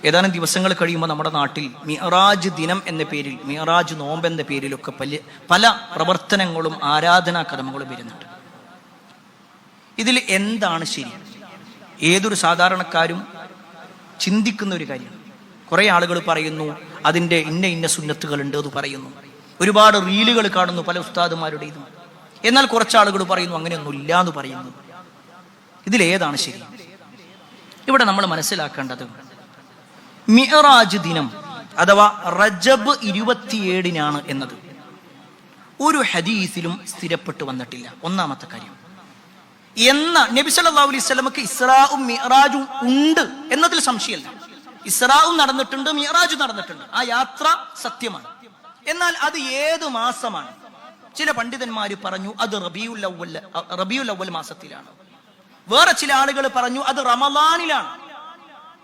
ഏതാനും ദിവസങ്ങൾ കഴിയുമ്പോൾ നമ്മുടെ നാട്ടിൽ മിഅറാജ് ദിനം എന്ന പേരിൽ, മിഅറാജ് നോമ്പ് എന്ന പേരിലൊക്കെ പല പ്രവർത്തനങ്ങളും ആരാധനാ കർമ്മങ്ങളും വരുന്നുണ്ട്. ഇതിൽ എന്താണ് ശരി? ഏതൊരു സാധാരണക്കാരും ചിന്തിക്കുന്ന ഒരു കാര്യം. കുറെ ആളുകൾ പറയുന്നു അതിൻ്റെ ഇന്ന സുന്നത്തുകളുണ്ട് എന്ന് പറയുന്നു. ഒരുപാട് റീലുകൾ കാണുന്നു പല ഉസ്താദുമാരുടേതും. എന്നാൽ കുറച്ചാളുകൾ പറയുന്നു അങ്ങനെയൊന്നും ഇല്ല എന്ന് പറയുന്നു. ഇതിലേതാണ് ശരി? ഇവിടെ നമ്മൾ മനസ്സിലാക്കേണ്ടത്, മിഅറാജ് ദിനം അഥവാ റജബ് 27 എന്നത് ഒരു ഹദീസിലും സ്ഥിരപ്പെട്ടു വന്നിട്ടില്ല. ഒന്നാമത്തെ കാര്യം. എന്ന നബി സല്ലല്ലാഹു അലൈഹി വസല്ലമക്ക് ഇസ്റാഉം മിഅറാജും ഉണ്ട് എന്നതിൽ സംശയമില്ല. ഇസ്റാഉം നടന്നിട്ടുണ്ട്, മിഅറാജും നടന്നിട്ടുണ്ട്. ആ യാത്ര സത്യമാണ്. എന്നാൽ അത് ഏത് മാസമാണ്? ചില പണ്ഡിതന്മാർ പറഞ്ഞു അത് റബീഉൽ അവ്വൽ മാസത്തിലാണ്. വേറെ ചില ആളുകൾ പറഞ്ഞു അത് റമളാനിലാണ്.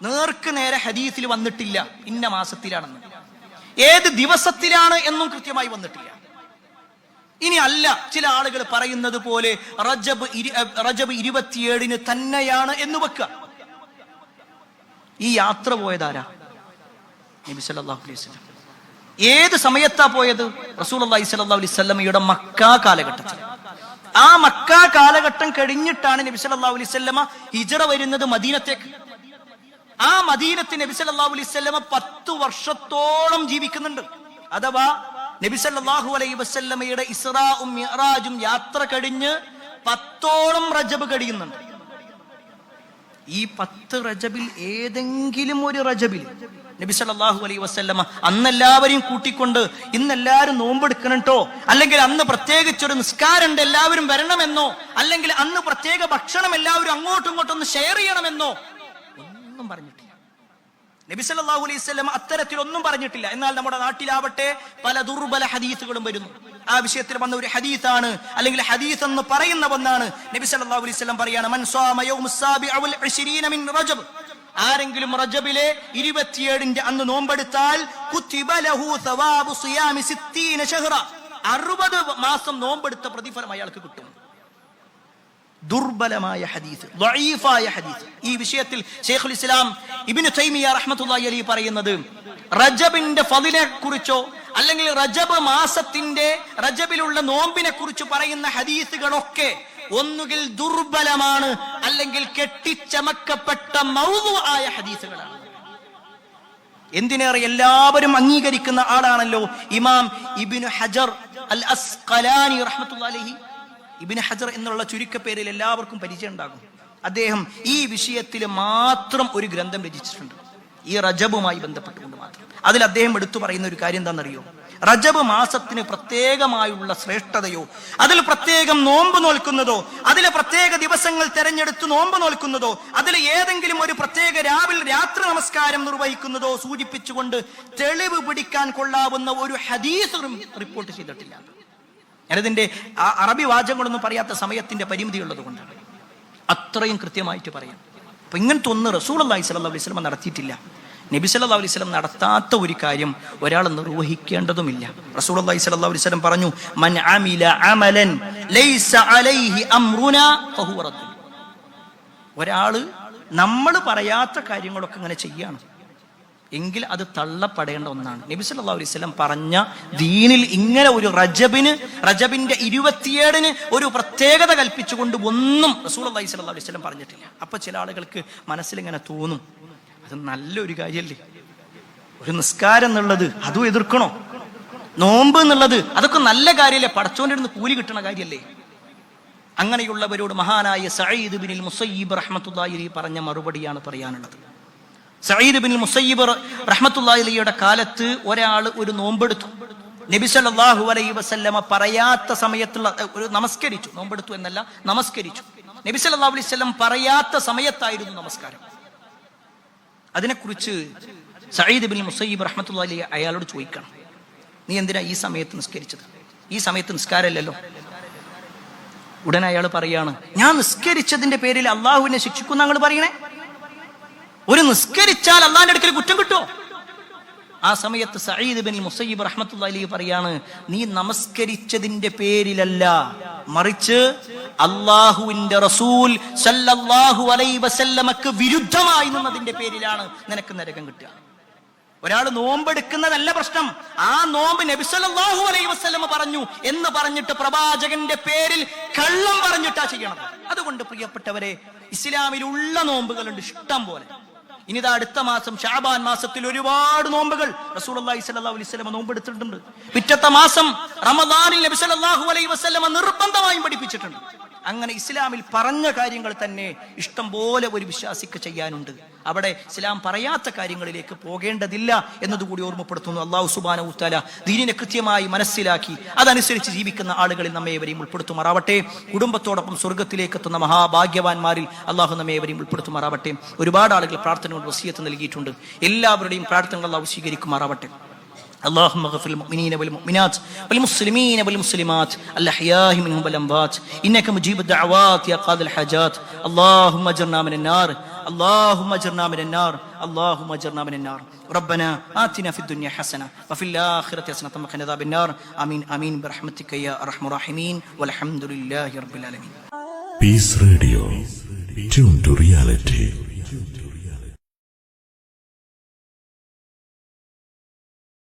നേർക്ക് നേരെ ഹദീസിൽ വന്നിട്ടില്ല ഇന്ന മാസത്തിലാണെന്ന്. ഏത് ദിവസത്തിലാണ് എന്നും കൃത്യമായി വന്നിട്ടില്ല. ഇനി അല്ല, ചില ആളുകൾ പറയുന്നത് പോലെ റജബ് 27 തന്നെയാണ് എന്ന് വെക്കുക. ഈ യാത്ര പോയതാരാ? നബി സല്ലല്ലാഹു അലൈഹി വസല്ലം. ഏത് സമയത്താ പോയത്? റസൂലുള്ളാഹി സ്വല്ലല്ലാഹു അലൈഹി വസല്ലമയുടെ മക്ക കാലഘട്ടത്തിൽ. ആ മക്ക കാലഘട്ടം കഴിഞ്ഞിട്ടാണ് നബി സല്ലല്ലാഹു അലൈഹി വസല്ലമ ഹിജ്റ വരുന്നത് മദീനത്തേക്ക്. ആ മദീനത്തിൽ നബി സല്ലല്ലാഹു അലൈഹി വസല്ലമ 10 വർഷത്തോളം ജീവിക്കുന്നുണ്ട്. അഥവാ നബി സല്ലല്ലാഹു അലൈഹി വസല്ലമയുടെ ഇസ്റാഉം മിഅ്റാജും യാത്ര കഴിഞ്ഞ് 10ഓളം റജബ് കഴിയുന്നുണ്ട്. ഈ 10 റജബിൽ ഏതെങ്കിലും ഒരു റജബിൽ നബി സല്ലല്ലാഹു അലൈഹി വസല്ലമ അന്നെല്ലാവരെയും കൂട്ടിക്കൊണ്ട് ഇന്നെല്ലാവരും നോമ്പെടുക്കണം ട്ടോ, അല്ലെങ്കിൽ അന്ന് പ്രത്യേകിച്ചൊരു നിസ്കാരമുണ്ട് എല്ലാവരും വരണമെന്നോ, അല്ലെങ്കിൽ അന്ന് പ്രത്യേക ഭക്ഷണം എല്ലാവരും അങ്ങോട്ടും ഇങ്ങോട്ടും ഒന്ന് ഷെയർ ചെയ്യണമെന്നോ ഒന്നും പറഞ്ഞിട്ടില്ല. നബി സല്ലല്ലാഹു അലൈഹി വസല്ലം അത്തരത്തിലൊന്നും പറഞ്ഞിട്ടില്ല. എന്നാൽ നമ്മുടെ നാട്ടിലാവട്ടെ പല ദുർബല ഹദീസുകളും വരുന്നു. ആ വിഷയത്തിൽ വന്ന ഒരു ഹദീസാണ്, അല്ലെങ്കിൽ ഹദീസ് എന്ന് പറയുന്ന ഒന്നാണ്. നബി സല്ലല്ലാഹു അലൈഹി വസല്ലം പറയാണ്, മൻ സ്വാമ യൗമസ് സാബിഅ വൽ 20 മിൻ റജബ്, ആരെങ്കിലും റജബിലെ 27 അന്ന് നോമ്പെടുത്താൽ കുതിബ ലഹു സവാബു സിയാമി 60 ശഹ്റ, 60 മാസം നോമ്പെടുത്ത പ്രതിഫലം അയാൾക്ക് കിട്ടും. ദുർബലമായ ഹദീസ്, ദഈഫായ ഹദീസ്. ഈ വിഷയത്തിൽ ശൈഖുൽ ഇസ്ലാം ഇബ്നു തൈമിയ്യ റഹ്മത്തുള്ളാഹി അലൈഹി പറയുന്നത്, റജബിന്റെ ഫളിനെ കുറിച്ചോ അല്ലെങ്കിൽ റജബ് മാസത്തിന്റെ റജബിലുള്ള നോമ്പിനെ കുറിച്ച് പറയുന്ന ഹദീസുകളൊക്കെ ഒന്നുകിൽ ദുർബലമാണ്, അല്ലെങ്കിൽ കെട്ടിച്ചമക്കപ്പെട്ട മൗദൂആയ ഹദീസുകളാണ്. എന്തിനേറെ എല്ലാവരും അംഗീകരിക്കുന്ന ആളാണല്ലോ ഇമാം ഇബ്നു ഹജർ അൽ അസ്ഖലാനി റഹ്മത്തുള്ളാഹി അലൈഹി. ഇബ്നു ഹജർ എന്നുള്ള ചുരുക്കപ്പേരിൽ എല്ലാവർക്കും പരിചയം ഉണ്ടാകും. അദ്ദേഹം ഈ വിഷയത്തിൽ മാത്രം ഒരു ഗ്രന്ഥം രചിച്ചിട്ടുണ്ട്, ഈ റജബുമായി ബന്ധപ്പെട്ടുകൊണ്ട് മാത്രം. അതിൽ അദ്ദേഹം എടുത്തു പറയുന്ന ഒരു കാര്യം എന്താണെന്നറിയോ? റജബ് മാസത്തിന് പ്രത്യേകമായുള്ള ശ്രേഷ്ഠതയോ, അതിൽ പ്രത്യേകം നോമ്പ് നോൽക്കുന്നതോ, അതിലെ പ്രത്യേക ദിവസങ്ങൾ തെരഞ്ഞെടുത്ത് നോമ്പ് നോൽക്കുന്നതോ, അതിൽ ഏതെങ്കിലും ഒരു പ്രത്യേക രാത്രി നമസ്കാരം നിർവഹിക്കുന്നതോ സൂചിപ്പിച്ചുകൊണ്ട് തെളിവ് പിടിക്കാൻ കൊള്ളാവുന്ന ഒരു ഹദീസ് റിപ്പോർട്ട് ചെയ്തിട്ടില്ല. ഞാനതിന്റെ അറബി വാചകങ്ങളൊന്നും പറയാത്ത സമയത്തിന്റെ പരിമിതി ഉള്ളത് കൊണ്ടാണ് അത്രയും കൃത്യമായിട്ട് പറയാം. അപ്പൊ ഇങ്ങനത്തെ ഒന്ന് റസൂലുള്ളാഹി സ്വല്ലല്ലാഹു അലൈഹി വസല്ലം നടത്തിയിട്ടില്ല. നബി സല്ലല്ലാഹു അലൈഹി വസല്ലം നടത്താത്ത ഒരു കാര്യം ഒരാൾ നിർവഹിക്കേണ്ടതുമില്ല. റസൂലുള്ളാഹി സ്വല്ലല്ലാഹു അലൈഹി വസല്ലം പറഞ്ഞു, മൻ അമില അമലൻ ലൈസ അലൈഹി അംറുനാ ഫഹുവ റദ്ദ്. ഒരാള് നമ്മൾ പറയാത്ത കാര്യങ്ങളൊക്കെ ഇങ്ങനെ ചെയ്യാണ് എങ്കിൽ അത് തള്ളപ്പെടേണ്ട ഒന്നാണ്. നബി സല്ലല്ലാഹു അലൈഹി വസല്ലം പറഞ്ഞ ദീനിൽ ഇങ്ങനെ ഒരു റജബിന്റെ 27 ഒരു പ്രത്യേകത കൽപ്പിച്ചുകൊണ്ട് ഒന്നും റസൂലുള്ളാഹി സ്വല്ലല്ലാഹു അലൈഹി വസല്ലം പറഞ്ഞിട്ടില്ല. അപ്പൊ ചില ആളുകൾക്ക് മനസ്സിലിങ്ങനെ തോന്നും, അത് നല്ലൊരു കാര്യല്ലേ, ഒരു നിസ്കാരം എന്നുള്ളത് അതും എതിർക്കണോ, നോമ്പ് എന്നുള്ളത് അതൊക്കെ നല്ല കാര്യല്ലേ, പടച്ചോന്റെ അടുത്ത് കൂലി കിട്ടണ കാര്യല്ലേ? അങ്ങനെയുള്ളവരോട് മഹാനായ സഈദ് ബിനുൽ മുസയ്യിബ് റഹ്മത്തുള്ളാഹി അലൈഹി പറഞ്ഞ മറുപടിയാണ് പറയാനുള്ളത്. സഈദ് ബിനുൽ മുസയ്യിബ് റഹ്മത്തുള്ളാഹി അലൈഹിയുടെ കാലത്ത് ഒരാൾ ഒരു നോമ്പെടുത്തു. നബി സല്ലല്ലാഹു അലൈഹി വസല്ലമ പറയാത്ത സമയത്തുള്ള ഒരു നമസ്കരിച്ചു, നോമ്പെടുത്തു എന്നല്ല, നമസ്കരിച്ചു. നബി സല്ലല്ലാഹു അലൈഹി വസല്ലം പറയാത്ത സമയത്തായിരുന്നു നമസ്കാരം. അതിനെക്കുറിച്ച് സഈദ് ബിനുൽ മുസയ്യിബ് റഹ്മത്തുള്ളാഹി അലൈഹി അയാളോട് ചോദിക്കണം, നീ എന്തിനാ ഈ സമയത്ത് നിസ്കരിച്ചത്? ഈ സമയത്ത് നിസ്കാരമല്ലല്ലോ. ഉടനെ അയാൾ പറയാണ്, ഞാൻ നിസ്കരിച്ചതിന്റെ പേരിൽ അള്ളാഹുവിനെ ശിക്ഷിക്കുന്ന നിങ്ങൾ പറയണേ? ഒരു നിസ്കരിച്ചാൽ അള്ളാഹിന്റെ അടുക്കൽ കുറ്റം കിട്ടുമോ? ആ സമയത്ത് സഈദ് ബിനുൽ മുസയ്യിബ് റഹ്മത്തുള്ളാഹി അലൈഹി പറയാണ്, നീ നമസ്കരിച്ചതിന്റെ പേരിലല്ല, മറിച്ച് അള്ളാഹുവിന്റെ റസൂൽ സല്ലല്ലാഹു അലൈഹി വസല്ലമക്ക് വിരുദ്ധമായി നിന്നതിന്റെ പേരിലാണ് നിനക്ക് നരകം കിട്ടുക. ഒരാൾ നോമ്പെടുക്കുന്നതല്ല പ്രശ്നം, ആ നോമ്പ് നബി സല്ലല്ലാഹു അലൈഹി വസല്ലമ പറഞ്ഞു എന്ന് പറഞ്ഞിട്ട് പ്രവാചകന്റെ പേരിൽ കള്ളം പറഞ്ഞിട്ടാ ചെയ്യണം. അതുകൊണ്ട് പ്രിയപ്പെട്ടവരെ, ഇസ്ലാമിലുള്ള നോമ്പുകളുണ്ട് ഇഷ്ടം പോലെ. ഇനിതാ അടുത്ത മാസം ശഅബാൻ മാസത്തിൽ ഒരുപാട് നോമ്പുകൾ റസൂലുള്ളാഹി സ്വല്ലല്ലാഹു അലൈഹി വസല്ലം നോമ്പെടുത്തിട്ടുണ്ട്. പിറ്റത്തെ മാസം റമദാനിൽ നബി സല്ലല്ലാഹു അലൈഹി വസല്ലം നിർബന്ധമായും പഠിപ്പിച്ചിട്ടുണ്ട്. അങ്ങനെ ഇസ്ലാമിൽ പറഞ്ഞ കാര്യങ്ങൾ തന്നെ ഇഷ്ടം പോലെ ഒരു വിശ്വാസിക്ക് ചെയ്യാനുണ്ട്. അവിടെ ഇസ്ലാം പറയാത്ത കാര്യങ്ങളിലേക്ക് പോകേണ്ടതില്ല എന്നതുകൂടി ഓർമ്മപ്പെടുത്തുന്നു. അല്ലാഹു സുബ്ഹാനഹു വ തആല ദീനിനെ കൃത്യമായി മനസ്സിലാക്കി അതനുസരിച്ച് ജീവിക്കുന്ന ആളുകളിൽ നമ്മേവരെയും ഉൾപ്പെടുത്തുമാറാവട്ടെ. കുടുംബത്തോടൊപ്പം സ്വർഗ്ഗത്തിലേക്ക് എത്തുന്ന മഹാഭാഗ്യവാന്മാരിൽ അല്ലാഹു നമ്മേവരെയും ഉൾപ്പെടുത്തുമാറാവട്ടെ. ഒരുപാട് ആളുകൾ പ്രാർത്ഥന കൊണ്ട് വസിയത്ത് നൽകിയിട്ടുണ്ട്. എല്ലാവരുടെയും പ്രാർത്ഥനകൾ അല്ലാഹു സ്വീകരിക്കുമാറാവട്ടെ. اللهم اغفر للمؤمنين والمؤمنات والمسلمين والمسلمات الأحياء منهم والأموات إنك مجيب الدعوات يا قاضي الحاجات اللهم اجرنا من النار اللهم اجرنا من النار اللهم اجرنا من النار ربنا آتنا في الدنيا حسنة وفي الآخرة حسنة وقنا عذاب النار آمين آمين برحمتك يا أرحم الراحمين والحمد لله رب العالمين. Peace Radio. Tune to reality.